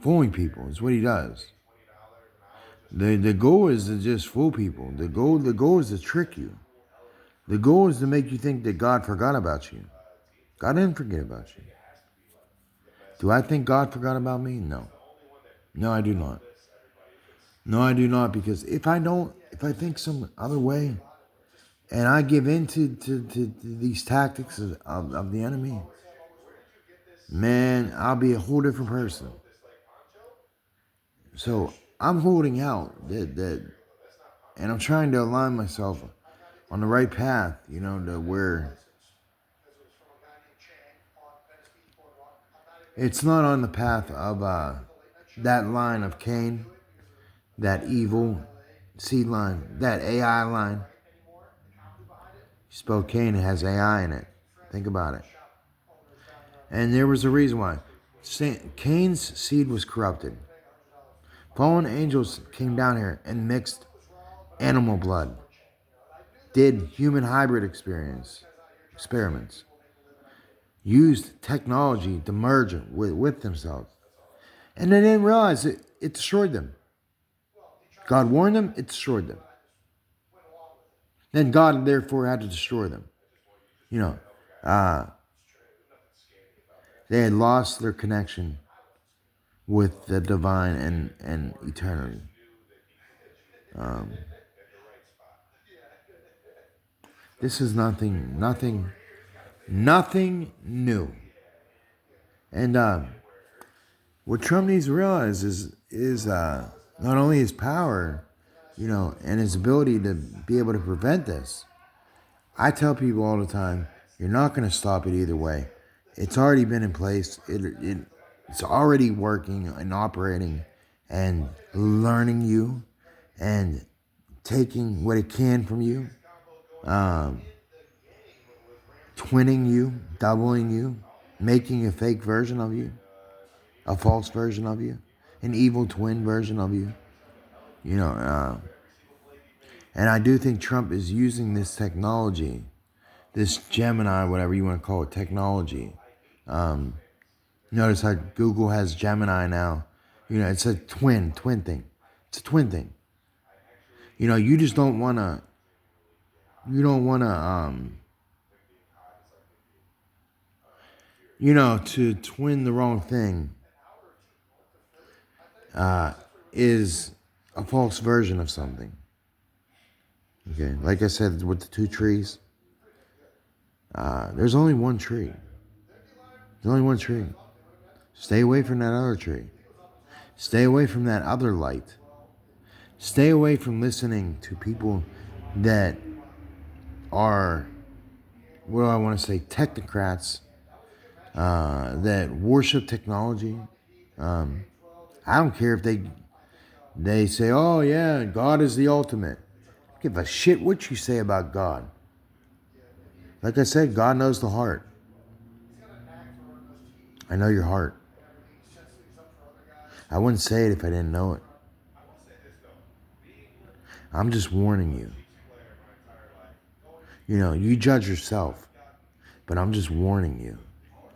Fooling people is what he does. The goal is to just fool people. The goal is to trick you. The goal is to make you think that God forgot about you. God didn't forget about you. Do I think God forgot about me? No. No, I do not. No, I do not, because if I think some other way, and I give in to these tactics of the enemy, man, I'll be a whole different person. So I'm holding out and I'm trying to align myself on the right path, to where it's not on the path of that line of Cain, that evil seed line, that AI line. You spell Cain, it has AI in it. Think about it. And there was a reason why. Cain's seed was corrupted. Fallen angels came down here and mixed animal blood, did human hybrid experiments, used technology to merge with themselves. And they didn't realize it destroyed them. God warned them, it destroyed them. Then God therefore had to destroy them. Uh, they had lost their connection with the divine and eternity. This is nothing new. And what Trump needs to realize is not only his power, and his ability to be able to prevent this. I tell people all the time, you're not going to stop it either way. It's already been in place. It's already working and operating and learning you and taking what it can from you, twinning you, doubling you, making a fake version of you, a false version of you, an evil twin version of you, And I do think Trump is using this technology, this Gemini, whatever you want to call it, technology. Notice how Google has Gemini now. You know, it's a twin thing. It's a twin thing. You know, you just don't want to, to twin the wrong thing is a false version of something. Okay, like I said, with the two trees, there's only one tree. There's only one tree. Stay away from that other tree. Stay away from that other light. Stay away from listening to people that are, what do I want to say, technocrats that worship technology. I don't care if they say, oh yeah, God is the ultimate. Give a shit what you say about God. Like I said, God knows the heart. I know your heart. I wouldn't say it if I didn't know it. I'm just warning you. You know, you judge yourself, but I'm just warning you.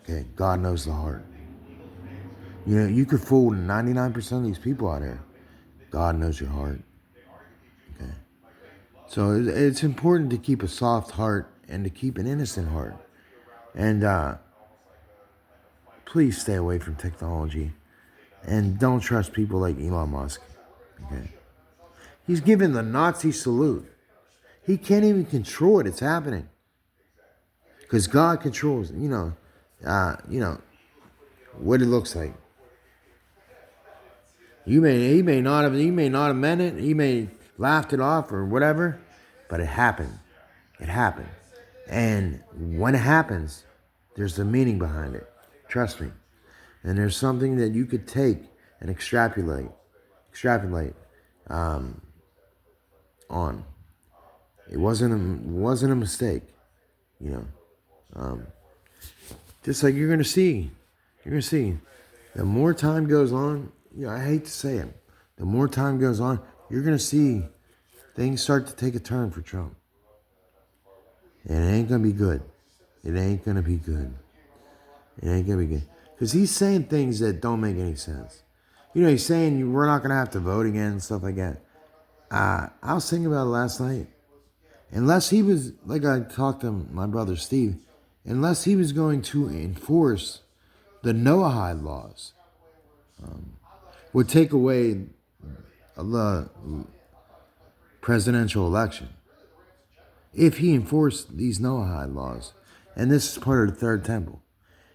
Okay, God knows the heart. You know, you could fool 99% of these people out here. God knows your heart. Okay. So it's important to keep a soft heart and to keep an innocent heart. And please stay away from technology. And don't trust people like Elon Musk. Okay. He's given the Nazi salute. He can't even control it. It's happening. Because God controls, what it looks like. He may not have meant it. He may laughed it off or whatever, but it happened. It happened. And when it happens, there's a meaning behind it. Trust me. And there's something that you could take and extrapolate on. It wasn't a mistake, Just like you're gonna see. The more time goes on, I hate to say it, the more time goes on, you're gonna see things start to take a turn for Trump. And it ain't gonna be good. It ain't gonna be good. Because he's saying things that don't make any sense. He's saying we're not gonna have to vote again and stuff like that. I was thinking about it last night. Unless he was, like I talked to my brother Steve, unless he was going to enforce the Noahide laws, would take away the presidential election. If he enforced these Noahide laws, and this is part of the third temple,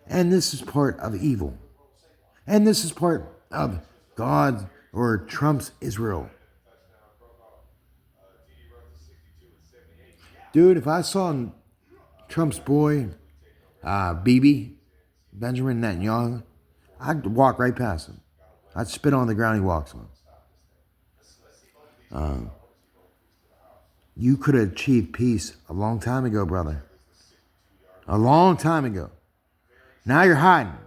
and this is part of evil, and this is part of God or Trump's Israel. Dude, if I saw Trump's boy, Bibi, Benjamin Netanyahu, I'd walk right past him. I'd spit on the ground he walks on. You could have achieved peace a long time ago, brother. A long time ago. Now you're hiding.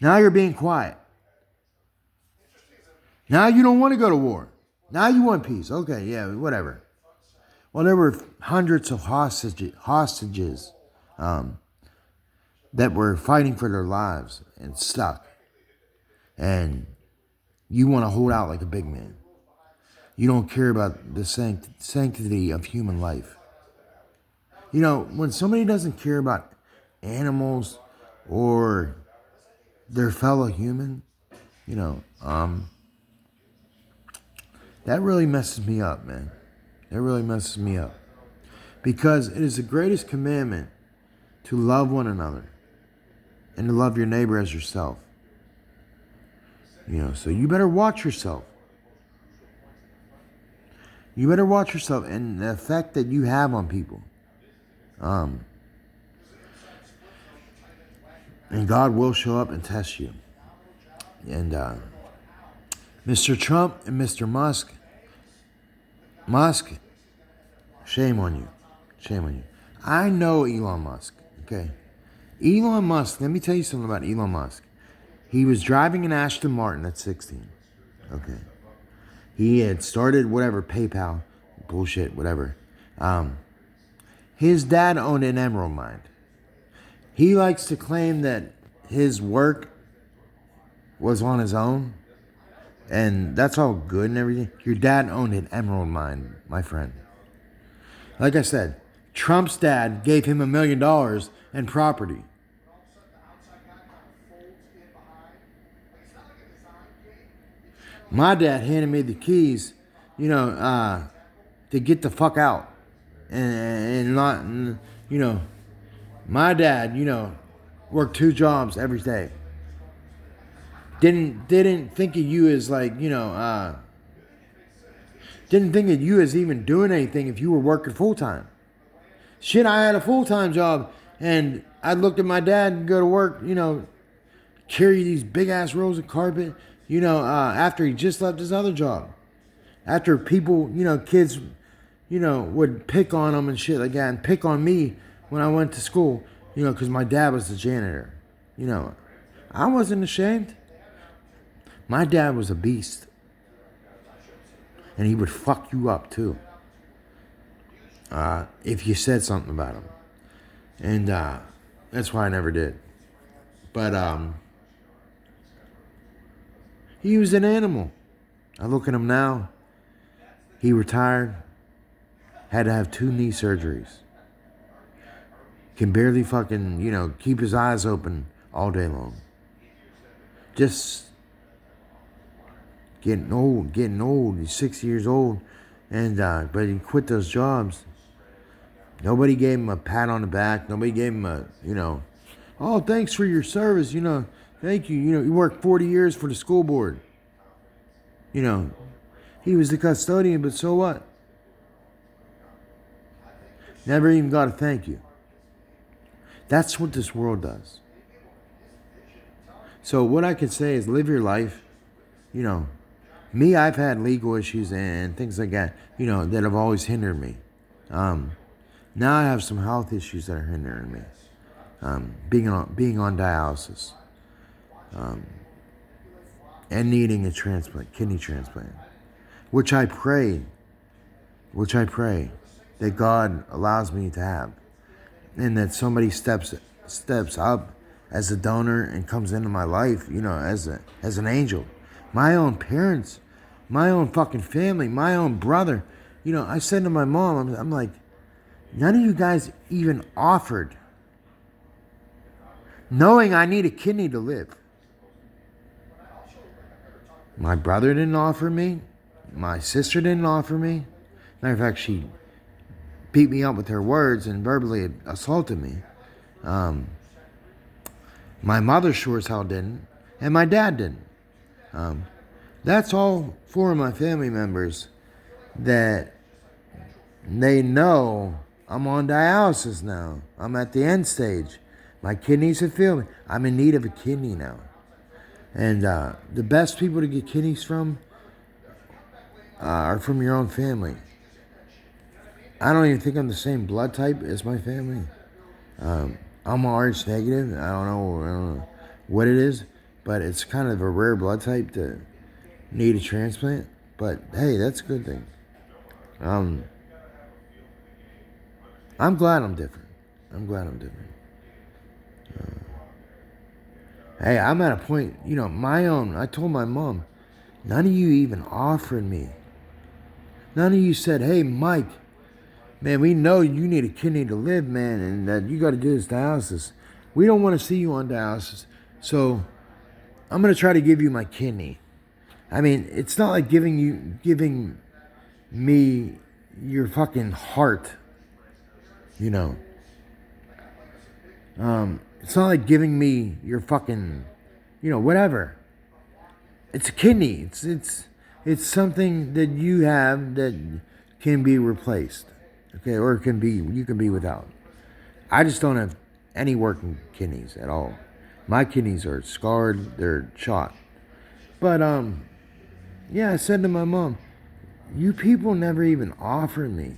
Now you're being quiet. Now you don't want to go to war. Now you want peace. Okay, yeah, whatever. Well, there were hundreds of hostages that were fighting for their lives and stuck. And you want to hold out like a big man. You don't care about the sanctity of human life. When somebody doesn't care about animals or their fellow human, that really messes me up, man. It really messes me up. Because it is the greatest commandment to love one another and to love your neighbor as yourself. So you better watch yourself. You better watch yourself and the effect that you have on people. And God will show up and test you. And Mr. Trump and Mr. Musk, shame on you. Shame on you. I know Elon Musk, okay? Elon Musk, let me tell you something about Elon Musk. He was driving an Aston Martin at 16, okay? He had started whatever, PayPal, bullshit, whatever. His dad owned an emerald mine. He likes to claim that his work was on his own, and that's all good and everything. Your dad owned an emerald mine, my friend. Like I said, Trump's dad gave him $1 million and property. My dad handed me the keys, to get the fuck out. And not, my dad, worked 2 jobs every day. Didn't think of you as like, didn't think of you as even doing anything if you were working full time. Shit, I had a full time job, and I looked at my dad and go to work, carry these big ass rolls of carpet, after he just left his other job. After people, kids, would pick on him and shit like that, and pick on me when I went to school, because my dad was the janitor. I wasn't ashamed. My dad was a beast. And he would fuck you up too. If you said something about him. And that's why I never did. But he was an animal. I look at him now. He retired. Had to have 2 knee surgeries. Can barely fucking, keep his eyes open all day long. Just getting old. He's 60 years old. And but he quit those jobs. Nobody gave him a pat on the back. Nobody gave him a, oh, thanks for your service, thank you. You worked 40 years for the school board. He was the custodian, but so what? Never even got a thank you. That's what this world does. So what I could say is live your life. Me, I've had legal issues and things like that, that have always hindered me. Now I have some health issues that are hindering me. Being on dialysis. And needing a transplant, kidney transplant. Which I pray that God allows me to have. And that somebody steps up as a donor and comes into my life, as an angel. My own parents, my own fucking family, my own brother. I said to my mom, I'm like, none of you guys even offered, knowing I need a kidney to live. My brother didn't offer me. My sister didn't offer me. Matter of fact, she beat me up with her words and verbally assaulted me. My mother sure as hell didn't. And my dad didn't. That's all 4 of my family members that they know I'm on dialysis now. I'm at the end stage. My kidneys have failed me. I'm in need of a kidney now. And the best people to get kidneys from are from your own family. I don't even think I'm the same blood type as my family. I'm RH negative. I don't know what it is, but it's kind of a rare blood type to need a transplant. But hey, that's a good thing. I'm glad I'm different. Hey, I'm at a point, I told my mom, none of you even offered me. None of you said, hey, Mike, man, we know you need a kidney to live, man, and that you got to do this dialysis. We don't want to see you on dialysis, so I'm going to try to give you my kidney. I mean, it's not like giving me your fucking heart, It's not like giving me your fucking, whatever. It's a kidney. It's something that you have that can be replaced, okay, or you can be without. I just don't have any working kidneys at all. My kidneys are scarred. They're shot. But yeah, I said to my mom, you people never even offered me.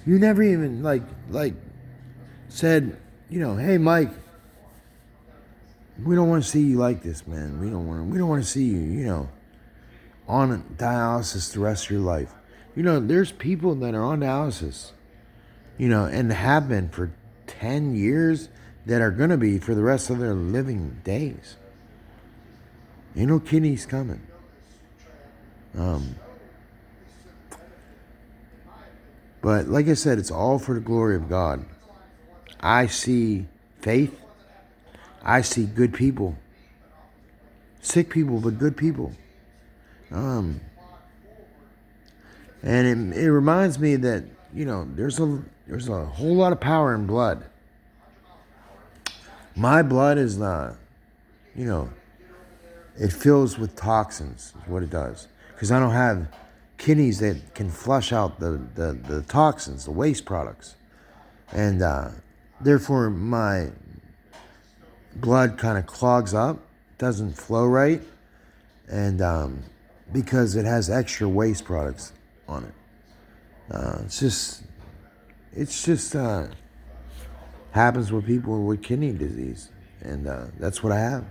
You never even like said, hey Mike, we don't want to see you like this, man. We don't want to see you, on dialysis the rest of your life. There's people that are on dialysis, and have been for 10 years that are going to be for the rest of their living days. Ain't no kidneys coming. But like I said, it's all for the glory of God. I see faith. I see good people. Sick people, but good people. And it reminds me that, there's a whole lot of power in blood. My blood is it fills with toxins, is what it does. Because I don't have kidneys that can flush out the toxins, the waste products. And therefore my blood kind of clogs up, doesn't flow right, and because it has extra waste products on it. It's just happens with people with kidney disease, and that's what I have.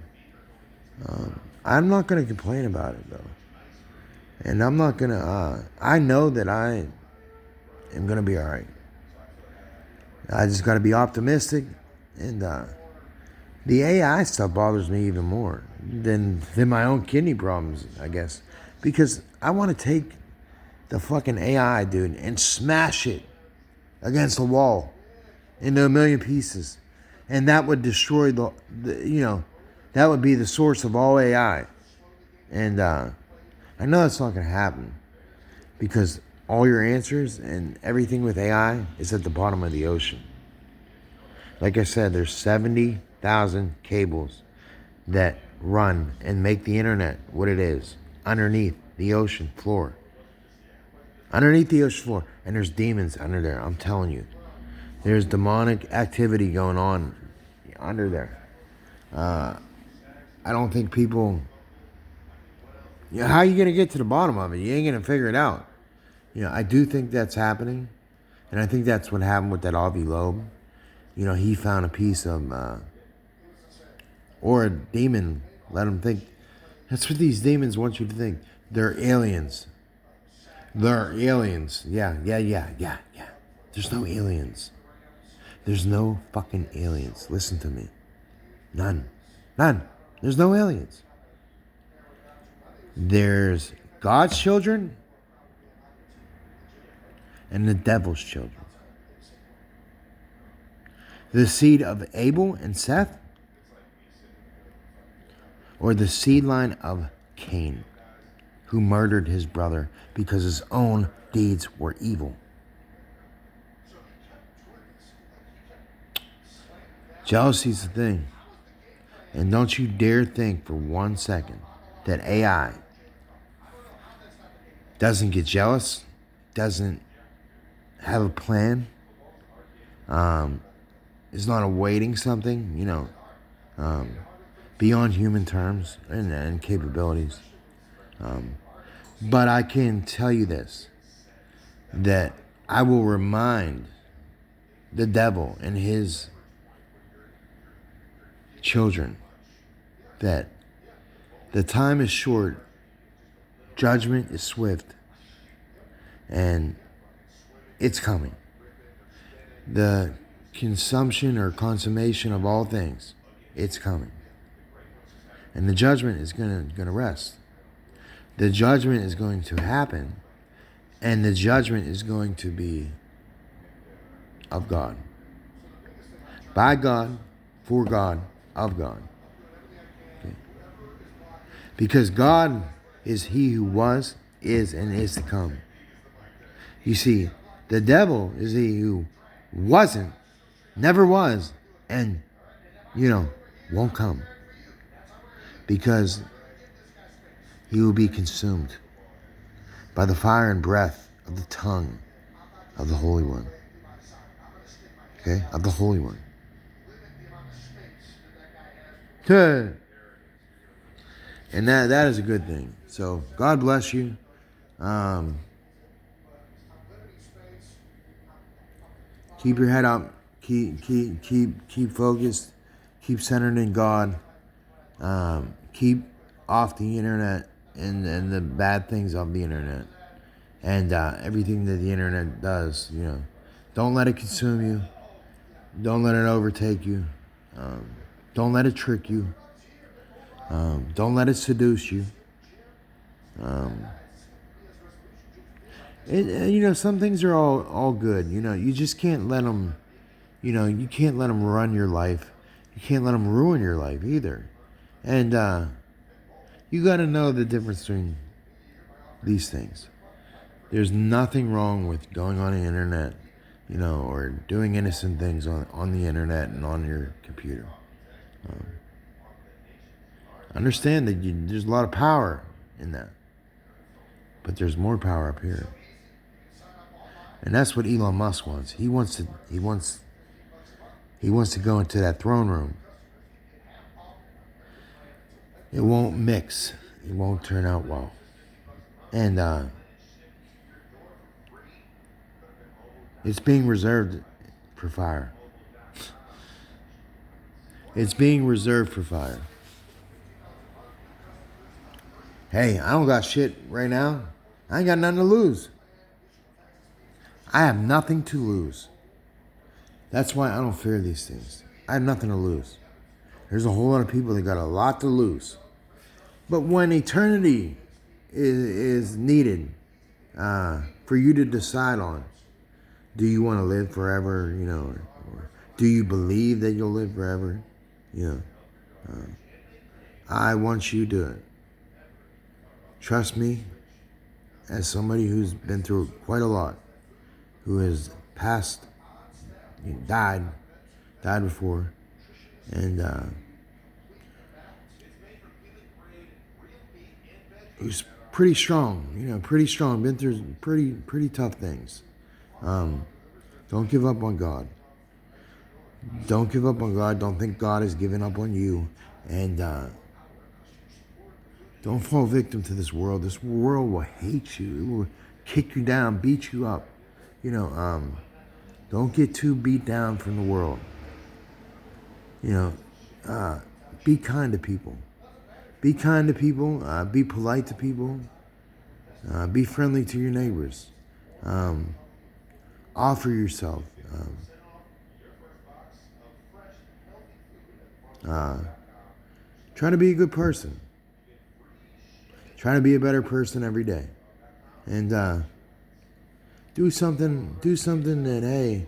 I'm not going to complain about it though, and I'm not going to. I know that I am going to be all right. I just got to be optimistic, and the AI stuff bothers me even more than my own kidney problems, I guess, because I want to take the fucking AI, dude, and smash it against the wall into a million pieces, and that would destroy that would be the source of all AI, and I know that's not gonna happen because all your answers and everything with AI is at the bottom of the ocean. Like I said, there's 70,000 cables that run and make the internet what it is underneath the ocean floor. Underneath the ocean floor. And there's demons under there, I'm telling you. There's demonic activity going on under there. I don't think people... how are you going to get to the bottom of it? You ain't going to figure it out. I do think that's happening. And I think that's what happened with that Avi Loeb. He found a piece of... or a demon let him think. That's what these demons want you to think. They're aliens. They're aliens. Yeah. There's no aliens. There's no fucking aliens. Listen to me. None. There's no aliens. There's God's children and the devil's children. The seed of Abel and Seth, or the seed line of Cain, who murdered his brother because his own deeds were evil. Jealousy's the thing. And don't you dare think for 1 second that AI doesn't get jealous, doesn't have a plan, is not awaiting something, beyond human terms and capabilities. But I can tell you this, that I will remind the devil and his children that the time is short, judgment is swift, and it's coming. The consumption or consummation of all things, it's coming. And the judgment is gonna rest. The judgment is going to happen, and the judgment is going to be of God. By God, for God, of God. Okay. Because God is he who was, is, and is to come. You see, the devil is he who wasn't, never was, and, won't come. Because he will be consumed by the fire and breath of the tongue of the Holy One. Okay? Of the Holy One. And that is a good thing. So God bless you. Keep your head up. Keep focused. Keep centered in God. Keep off the internet. and the bad things of the internet, and everything that the internet does. Don't let it consume you. Don't let it overtake you. Don't let it trick you. Don't let it seduce you. Some things are all good. You just can't let them. You can't let them run your life. You can't let them ruin your life either. And you got to know the difference between these things. There's nothing wrong with going on the internet, or doing innocent things on the internet and on your computer. Understand that there's a lot of power in that, but there's more power up here, and that's what Elon Musk wants. He wants to go into that throne room. It won't mix. It won't turn out well, and it's being reserved for fire. It's being reserved for fire. Hey, I don't got shit right now. I ain't got nothing to lose. I have nothing to lose. That's why I don't fear these things. I have nothing to lose. There's a whole lot of people that got a lot to lose. But when eternity is needed for you to decide on, do you want to live forever, or do you believe that you'll live forever? I want you to trust me as somebody who's been through quite a lot, who has passed, died before, and who's pretty strong, been through pretty tough things. Don't give up on God. Don't give up on God. Don't think God has given up on you. And don't fall victim to this world. This world will hate you. It will kick you down, beat you up. Don't get too beat down from the world. Be kind to people. Be kind to people. Be polite to people. Be friendly to your neighbors. Offer yourself. Try to be a good person. Try to be a better person every day. And do something that,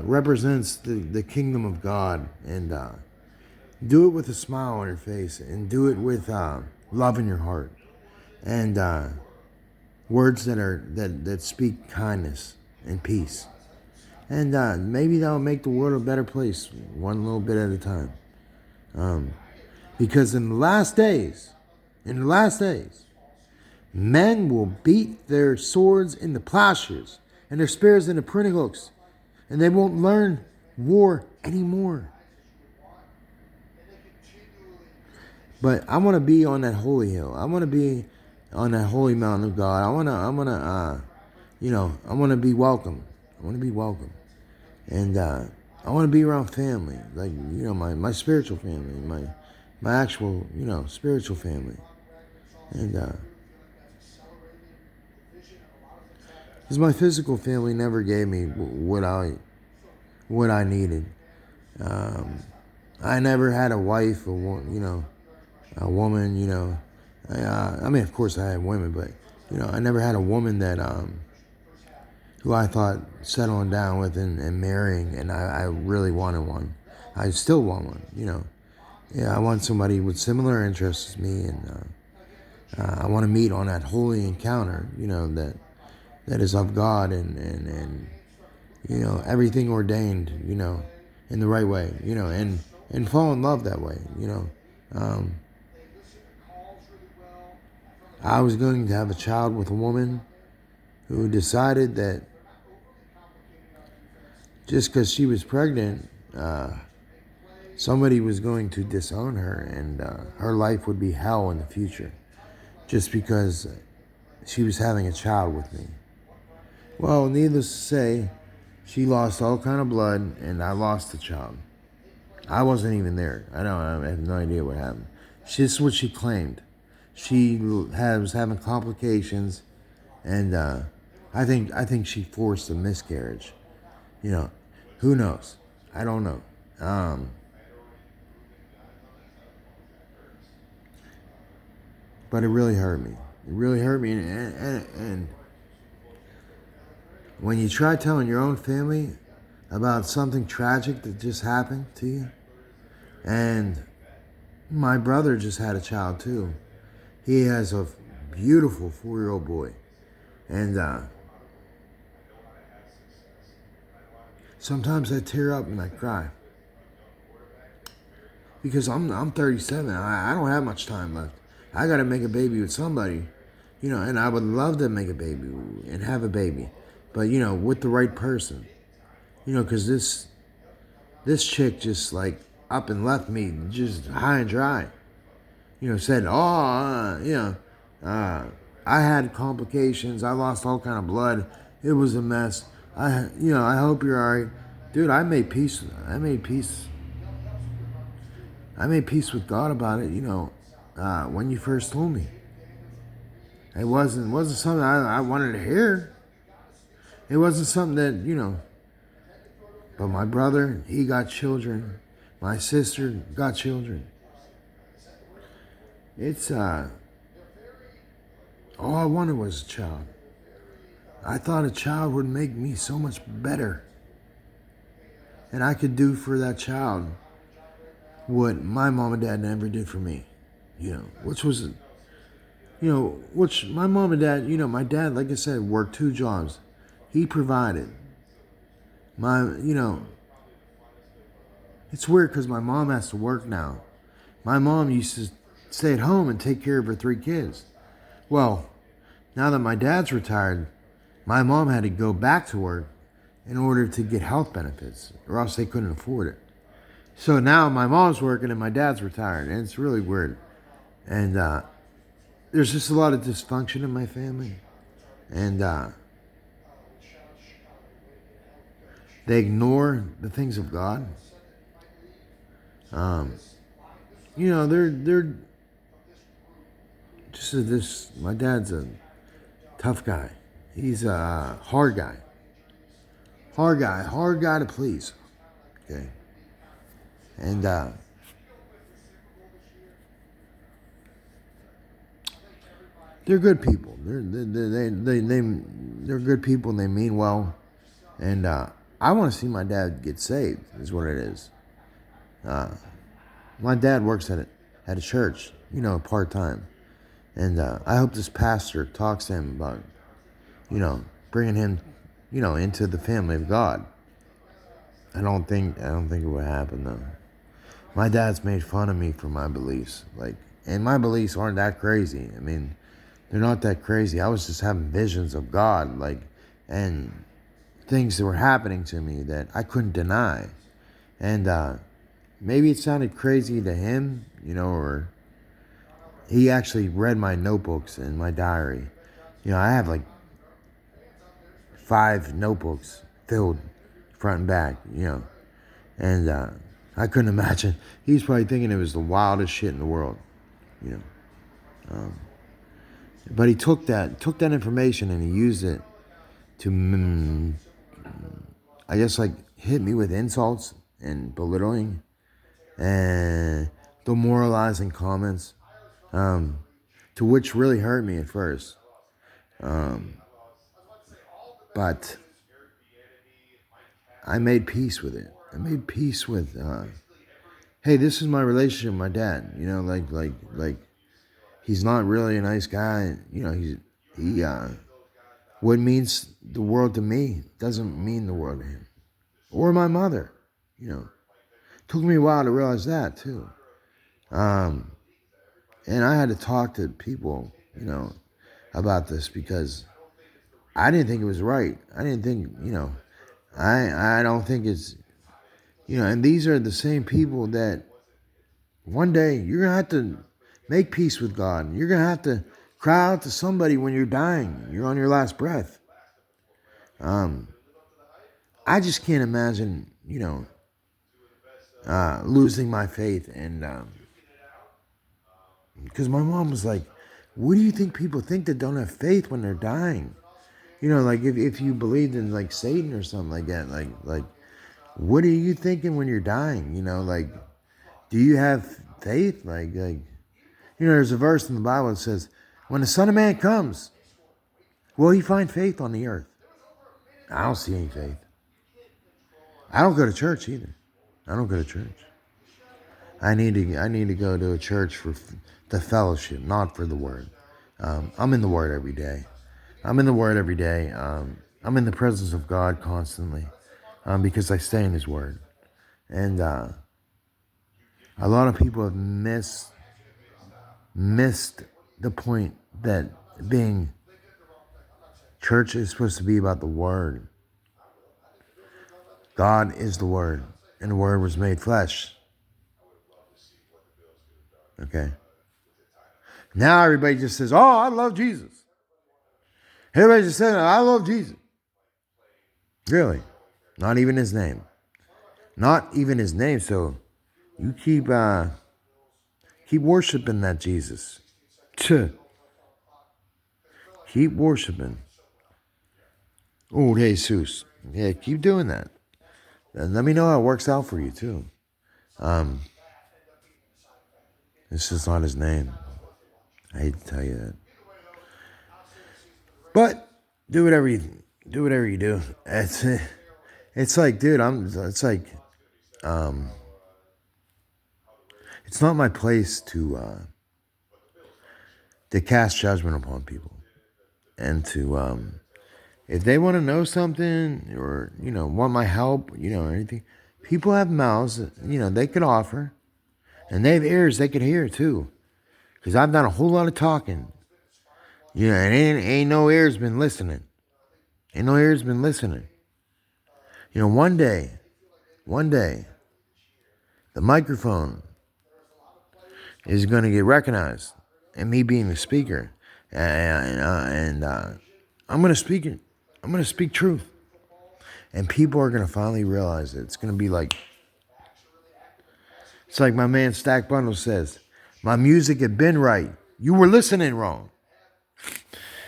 represents the kingdom of God. And do it with a smile on your face. And do it with love in your heart. And words that speak kindness and peace. And maybe that'll make the world a better place, one little bit at a time. Because in the last days, men will beat their swords into plowshares and their spears into pruning hooks, and they won't learn war anymore. But I want to be on that holy hill. I want to be on that holy mountain of God. I want to be welcome. I want to be welcome. And I want to be around family, like, my spiritual family, my actual, spiritual family. And because my physical family never gave me what I needed. I never had a wife, a woman. I mean, of course, I had women, but I never had a woman that who I thought settling down with and marrying, and I really wanted one. I still want one. I want somebody with similar interests as me, and I want to meet on that holy encounter. That is of God and everything ordained. In the right way. And fall in love that way. I was going to have a child with a woman who decided that just because she was pregnant, somebody was going to disown her, and her life would be hell in the future just because she was having a child with me. Well, needless to say, she lost all kind of blood, and I lost the child. I wasn't even there. I have no idea what happened. This is what she claimed. She was having complications, and I think she forced a miscarriage. You know, who knows? I don't know. Um, but it really hurt me. It really hurt me, and when you try telling your own family about something tragic that just happened to you, and my brother just had a child too. He has a beautiful 4-year-old boy, and sometimes I tear up and I cry because I'm 37. I don't have much time left. I got to make a baby with somebody, and I would love to make a baby and have a baby, but with the right person, because this chick just like up and left me just high and dry. Said, oh, uh, I had complications. I lost all kind of blood. It was a mess. I hope you're all right, dude. I made peace. I made peace with God about it. When you first told me, it wasn't something I wanted to hear. It wasn't something that. But my brother, he got children. My sister got children. It's all I wanted was a child. I thought a child would make me so much better. And I could do for that child what my mom and dad never did for me. Which my mom and dad, my dad, like I said, worked 2 jobs. He provided. It's weird because my mom has to work now. My mom used to stay at home and take care of her 3 kids. Well, now that my dad's retired, my mom had to go back to work in order to get health benefits, or else they couldn't afford it. So now my mom's working and my dad's retired, and it's really weird. And there's just a lot of dysfunction in my family, and they ignore the things of God. They're just this. My dad's a tough guy. He's a hard guy. Hard guy to please. Okay, and they're good people. They're good people and they mean well. And I want to see my dad get saved. Is what it is. My dad works at a church, part time, and I hope this pastor talks to him about, bringing him, into the family of God. I don't think it would happen though. My dad's made fun of me for my beliefs, and my beliefs aren't that crazy. I mean, they're not that crazy. I was just having visions of God, and things that were happening to me that I couldn't deny, and maybe it sounded crazy to him, or he actually read my notebooks and my diary. I have 5 notebooks filled front and back, and I couldn't imagine. He's probably thinking it was the wildest shit in the world, you know. But he took that information and he used it to, I guess, hit me with insults and belittling and demoralizing comments, to which really hurt me at first. But I made peace with it. I made peace with, hey, this is my relationship with my dad. He's not really a nice guy. What means the world to me doesn't mean the world to him. Or my mother, Took me a while to realize that too. And I had to talk to people, about this because I didn't think it was right. I didn't think, I don't think it's, and these are the same people that one day you're going to have to make peace with God. You're going to have to cry out to somebody when you're dying. You're on your last breath. I just can't imagine, losing my faith. And because my mom was like, What do you think people think that don't have faith when they're dying? You know, like if you believed in like Satan or something like that, like what are you thinking when you're dying? You know, like do you have faith? You know, there's a verse in the Bible that says, when the Son of Man comes, will he find faith on the earth? I don't see any faith. I don't go to church either. I don't go to church. I need to go to a church for the fellowship, not for the word. I'm in the word every day. I'm in the word every day. I'm in the presence of God constantly because I stay in his word. And a lot of people have missed the point that being church is supposed to be about the word. God is the word, and the word was made flesh. Okay. Now everybody just says, "Oh, I love Jesus." Everybody just says, "I love Jesus." Really? Not even his name. Not even his name. So you keep worshiping that Jesus. Keep worshiping. Oh, Jesus. Yeah, keep doing that. And let me know how it works out for you too. It's just not his name. I hate to tell you that. But do whatever you do. It's like, dude, it's not my place to cast judgment upon people. And to if they want to know something or, you know, want my help, you know, or anything, people have mouths, you know, they could offer. And they have ears they could hear too. Because I've done a whole lot of talking. You know, and ain't no ears been listening. Ain't no ears been listening. You know, one day, the microphone is going to get recognized. And me being the speaker. And I'm going to speak it. I'm going to speak truth. And people are going to finally realize it. It's going to be like, it's like my man Stack Bundle says, my music had been right. You were listening wrong.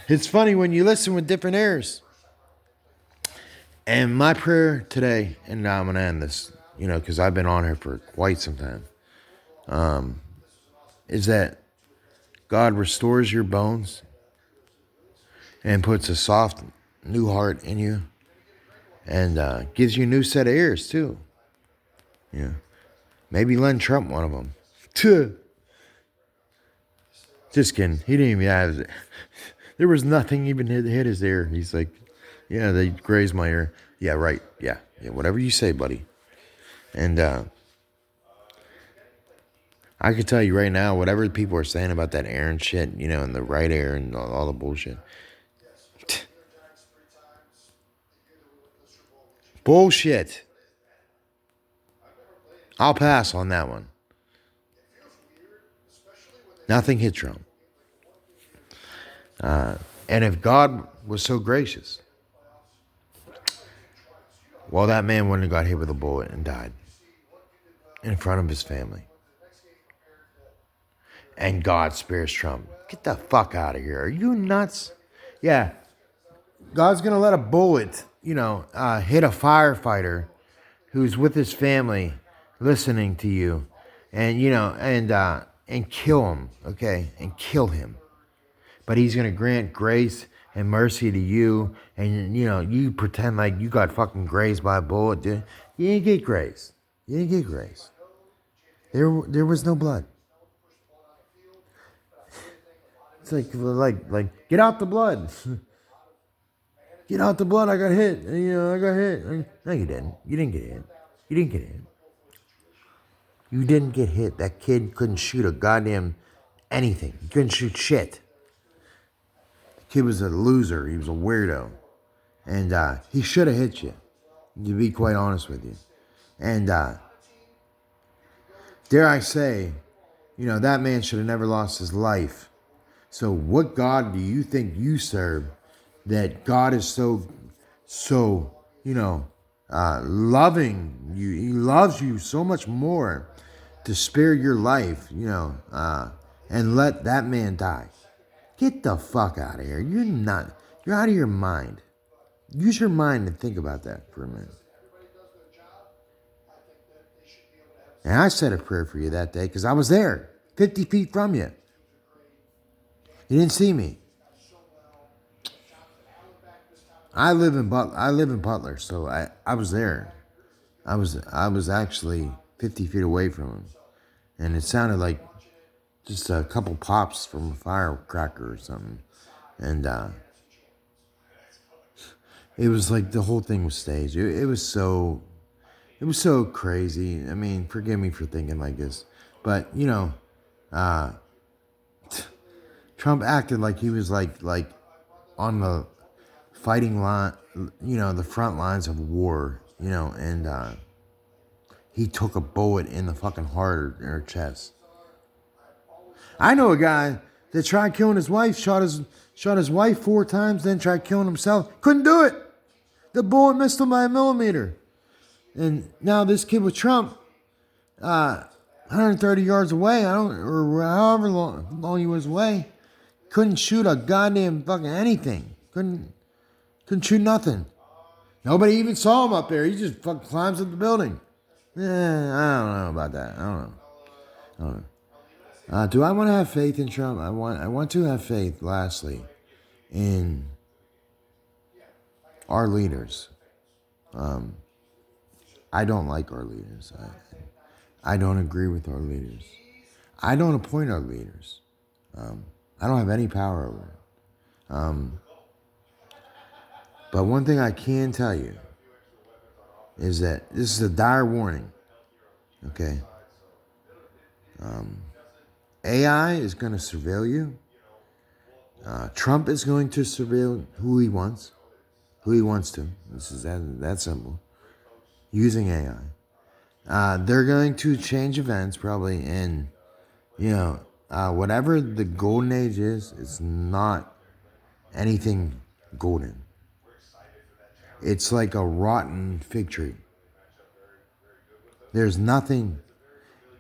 It's funny when you listen with different ears. And my prayer today, and now I'm going to end this, you know, because I've been on here for quite some time, is that God restores your bones and puts a soft new heart in you and gives you a new set of ears too. Yeah. Maybe Len Trump one of them. Just kidding. He didn't even have it. There was nothing even hit his ear. He's like, yeah, they grazed my ear. Yeah, right. Yeah, whatever you say, buddy. And I could tell you right now, whatever people are saying about that Aaron shit, you know, and the right ear and all the bullshit. Bullshit. I'll pass on that one. Nothing hit Trump. And if God was so gracious, well, that man wouldn't have got hit with a bullet and died in front of his family. And God spares Trump. Get the fuck out of here. Are you nuts? Yeah. God's going to let a bullet, you know, hit a firefighter who's with his family listening to you and, you know, and kill him, okay? And kill him. But he's going to grant grace and mercy to you. And, you know, you pretend like you got fucking grazed by a bullet, dude. You didn't get grace. You didn't get grace. There was no blood. It's like, get out the blood. Get out the blood. I got hit. You know, I got hit. No, you didn't. You didn't get hit. You didn't get hit. You didn't get hit. That kid couldn't shoot a goddamn anything. He couldn't shoot shit. The kid was a loser. He was a weirdo. And he should have hit you, to be quite honest with you. And dare I say, you know, that man should have never lost his life. So what God do you think you serve that God is so, you know, loving you? He loves you so much more to spare your life, you know, and let that man die. Get the fuck out of here. You're not. You're out of your mind. Use your mind and think about that for a minute. And I said a prayer for you that day because I was there, 50 feet from you. You didn't see me. I live in Butler, so I was there. I was actually 50 feet away from him, and it sounded like just a couple pops from a firecracker or something, and it was like the whole thing was staged. It was so crazy. I mean, forgive me for thinking like this, but Trump acted like he was like on the fighting line, the front lines of war, and he took a bullet in the fucking heart or chest. I know a guy that tried killing his wife, shot his wife 4 times, then tried killing himself. Couldn't do it. The bullet missed him by a millimeter. And now this kid with Trump, 130 yards away, or however long he was away, couldn't shoot a goddamn fucking anything. Couldn't shoot nothing. Nobody even saw him up there. He just fucking climbs up the building. I don't know about that. I don't know. Do I want to have faith in Trump? I want to have faith, lastly, in our leaders. I don't like our leaders. I don't agree with our leaders. I don't appoint our leaders. I don't have any power over it. But one thing I can tell you is that this is a dire warning. Okay? AI is going to surveil you. Trump is going to surveil who he wants to. This is that simple. Using AI. They're going to change events probably in, whatever the golden age is, it's not anything golden. It's like a rotten fig tree. There's nothing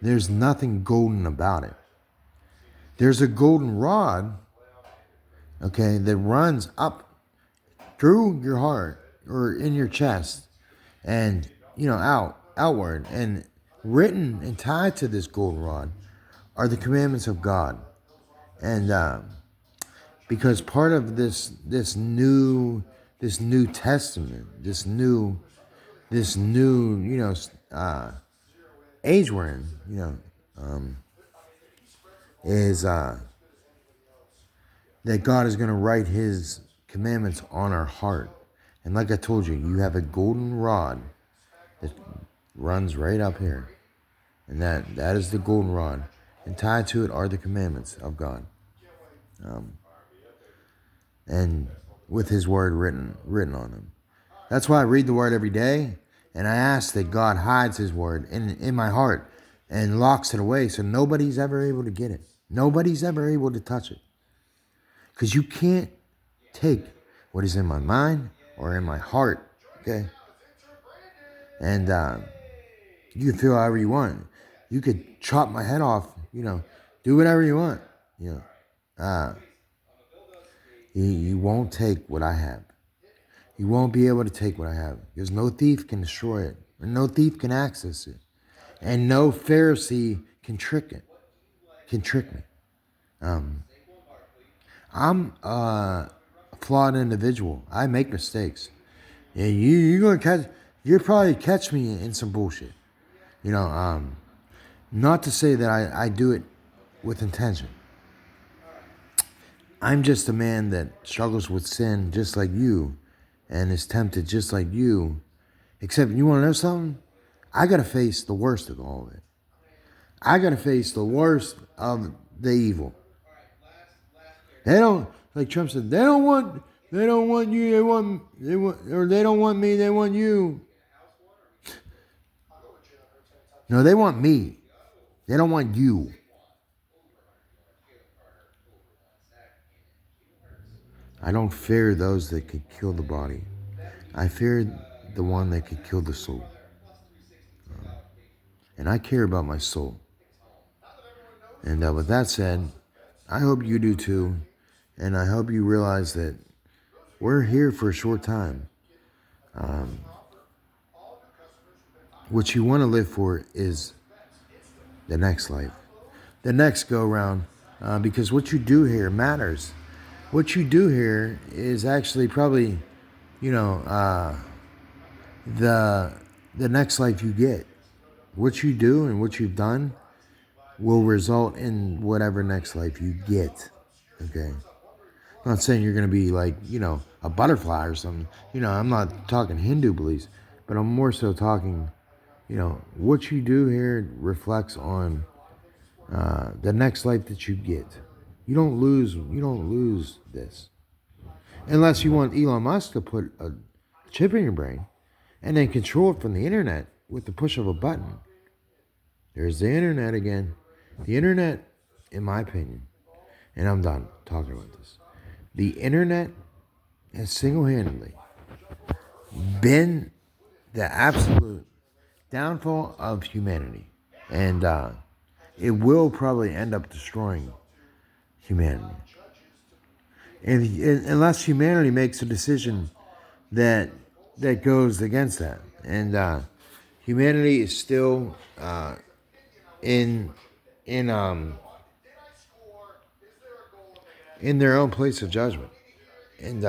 golden about it. There's a golden rod, okay, that runs up through your heart or in your chest and, outward. And written and tied to this golden rod are the commandments of God. And because part of this new testament, this new age we're in, is that God is going to write his commandments on our heart. And like I told you, you have a golden rod that runs right up here. And that is the golden rod. And tied to it are the commandments of God. And with his word written on them. That's why I read the word every day. And I ask that God hides his word in my heart and locks it away so nobody's ever able to get it. Nobody's ever able to touch it. Because you can't take what is in my mind or in my heart, okay? And you can feel however you want. You could chop my head off, do whatever you want. You won't take what I have. You won't be able to take what I have. Because no thief can destroy it. And no thief can access it. And no Pharisee can trick me. I'm a flawed individual. I make mistakes. Yeah, you'll probably catch me in some bullshit. Not to say that I do it with intention. I'm just a man that struggles with sin just like you and is tempted just like you. Except, you want to know something? I got to face the worst of all of it. I got to face the worst of the evil. They don't, like Trump said, they don't want you, they want, or they don't want me, they want you. No, they want me. They don't want you. I don't fear those that could kill the body. I fear the one that could kill the soul. And I care about my soul. And with that said, I hope you do too. And I hope you realize that we're here for a short time. What you want to live for is the next life, the next go round, because what you do here matters. What you do here is actually probably, you know, the the next life you get. What you do and what you've done will result in whatever next life you get. Okay. I'm not saying you're going to be like, a butterfly or something. I'm not talking Hindu beliefs, but I'm more so talking, what you do here reflects on the next life that you get. You don't lose this. Unless you want Elon Musk to put a chip in your brain and then control it from the internet with the push of a button. There's the internet again. The internet, in my opinion, and I'm done talking about this. The internet has single-handedly been the absolute downfall of humanity. And it will probably end up destroying humanity. And unless humanity makes a decision that goes against that. And humanity is still in their own place of judgment. And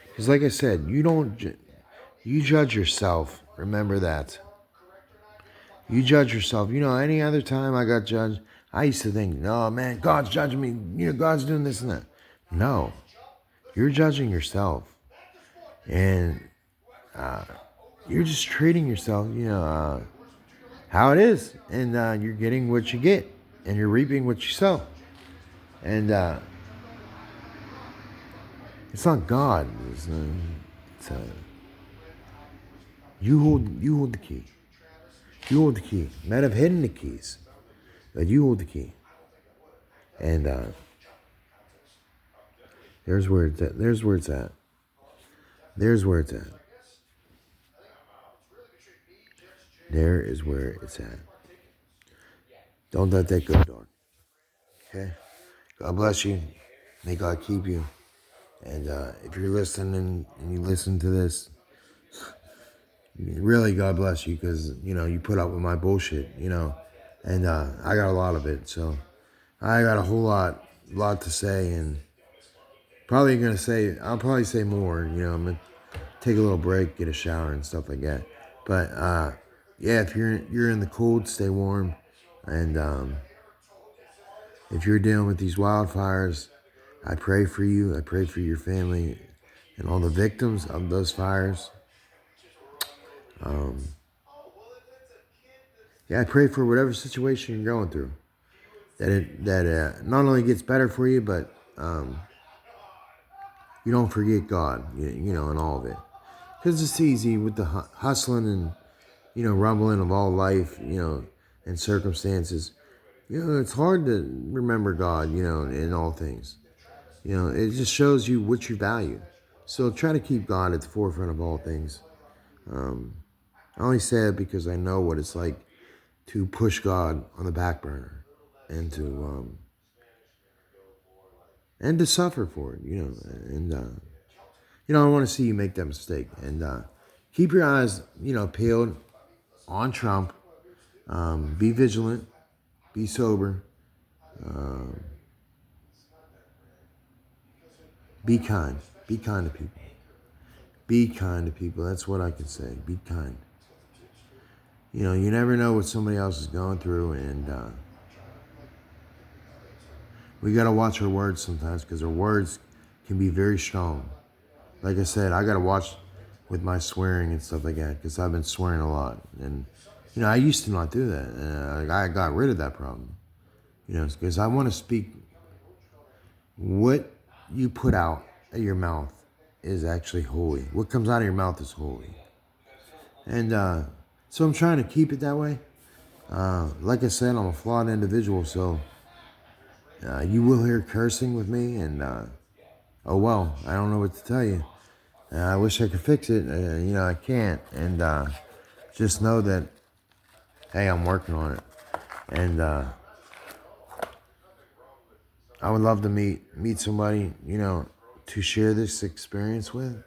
because like I said, you judge yourself. Remember that. You judge yourself. Any other time I got judged, I used to think, no, man, God's judging me. God's doing this and that. No, you're judging yourself. And you're just treating yourself, how it is. And you're getting what you get. And you're reaping what you sow. And it's not God. You hold the key. You hold the key. Men have hidden the keys, but you hold the key. And there's where it's at. There's where it's at. There's where it's at. There is where it's at. Don't let that go, dog. Okay? God bless you. May God keep you. And if you're listening and you listen to this, really, God bless you, because, you put up with my bullshit, and I got a lot of it, so I got a whole lot to say, and I'll probably say more, I'm going to take a little break, get a shower and stuff like that, but, yeah, if you're in the cold, stay warm, and if you're dealing with these wildfires, I pray for you, I pray for your family, and all the victims of those fires. Yeah, I pray for whatever situation you're going through, that it not only gets better for you, but you don't forget God, in all of it. Because it's easy with the hustling and, rumbling of all life, and circumstances. It's hard to remember God, in all things. It just shows you what you value. So try to keep God at the forefront of all things. I only say it because I know what it's like to push God on the back burner and to suffer for it, and I don't want to see you make that mistake. And keep your eyes, peeled on Trump. Be vigilant, be sober, be kind to people. Be kind to people. That's what I can say. Be kind. You never know what somebody else is going through, and we got to watch our words sometimes, because our words can be very strong. Like I said, I got to watch with my swearing and stuff like that, because I've been swearing a lot. And, I used to not do that. I got rid of that problem, because I want to speak. What you put out of your mouth is actually holy. What comes out of your mouth is holy. And so I'm trying to keep it that way. Like I said, I'm a flawed individual, so you will hear cursing with me, and oh well, I don't know what to tell you. I wish I could fix it. I can't. And just know that, hey, I'm working on it. And I would love to meet somebody, to share this experience with.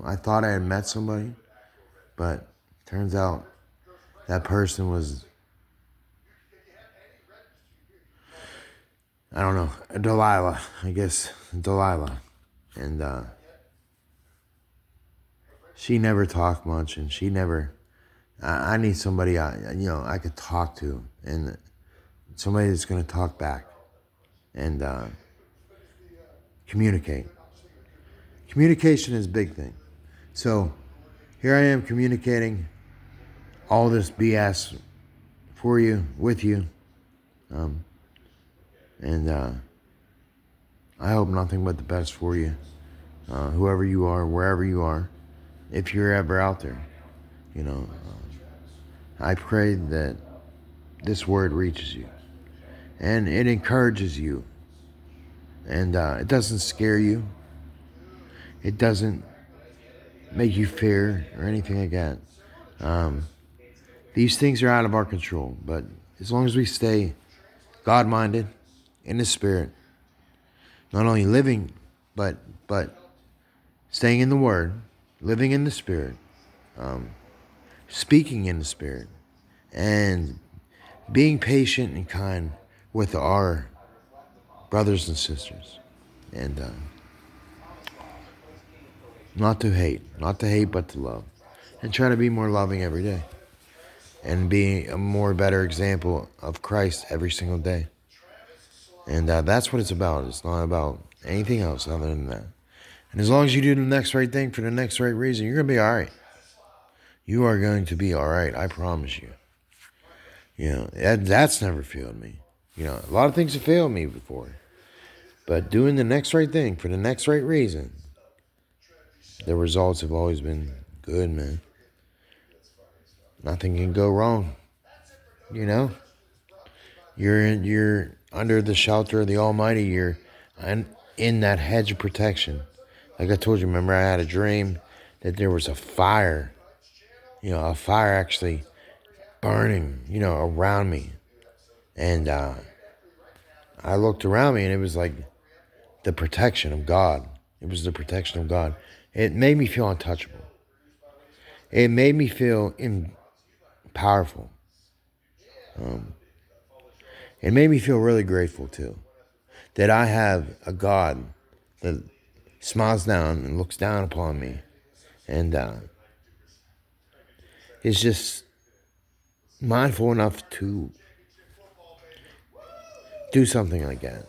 I thought I had met somebody, but turns out that person was, I don't know, Delilah, I guess, Delilah. And she never talked much, and she never, I need somebody I could talk to, and somebody that's going to talk back and communicate. Communication is a big thing. So here I am communicating all this BS for you, with you, and I hope nothing but the best for you, whoever you are, wherever you are, if you're ever out there. I pray that this word reaches you, and it encourages you, and it doesn't scare you. It doesn't make you fear or anything like that. These things are out of our control, but as long as we stay God-minded, in the Spirit, not only living, but staying in the Word, living in the Spirit, speaking in the Spirit, and being patient and kind with our brothers and sisters, and not to hate, but to love, and try to be more loving every day, and be a more better example of Christ every single day. And that's what it's about. It's not about anything else other than that. And as long as you do the next right thing for the next right reason, you're going to be all right. You are going to be all right. I promise you. That's never failed me. A lot of things have failed me before. But doing the next right thing for the next right reason, the results have always been good, man. Nothing can go wrong. You're under the shelter of the Almighty. You're in that hedge of protection. Like I told you, remember I had a dream that there was a fire, a fire actually burning, around me. And I looked around me, and it was like the protection of God. It was the protection of God. It made me feel untouchable. It made me feel powerful. It made me feel really grateful, too, that I have a God that smiles down and looks down upon me, and is just mindful enough to do something like that.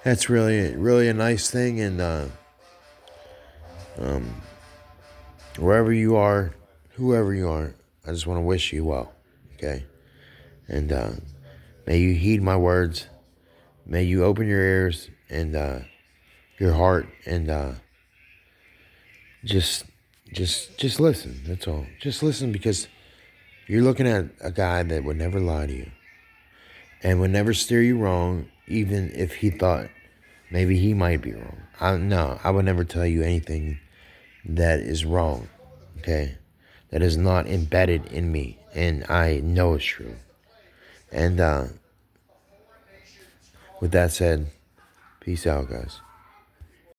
That's really, really a nice thing, and wherever you are, whoever you are, I just want to wish you well, okay? And may you heed my words. May you open your ears and your heart, and just listen. That's all. Just listen, because you're looking at a guy that would never lie to you and would never steer you wrong, even if he thought maybe he might be wrong. I would never tell you anything that is wrong, okay? That is not embedded in me, and I know it's true. And with that said, peace out, guys.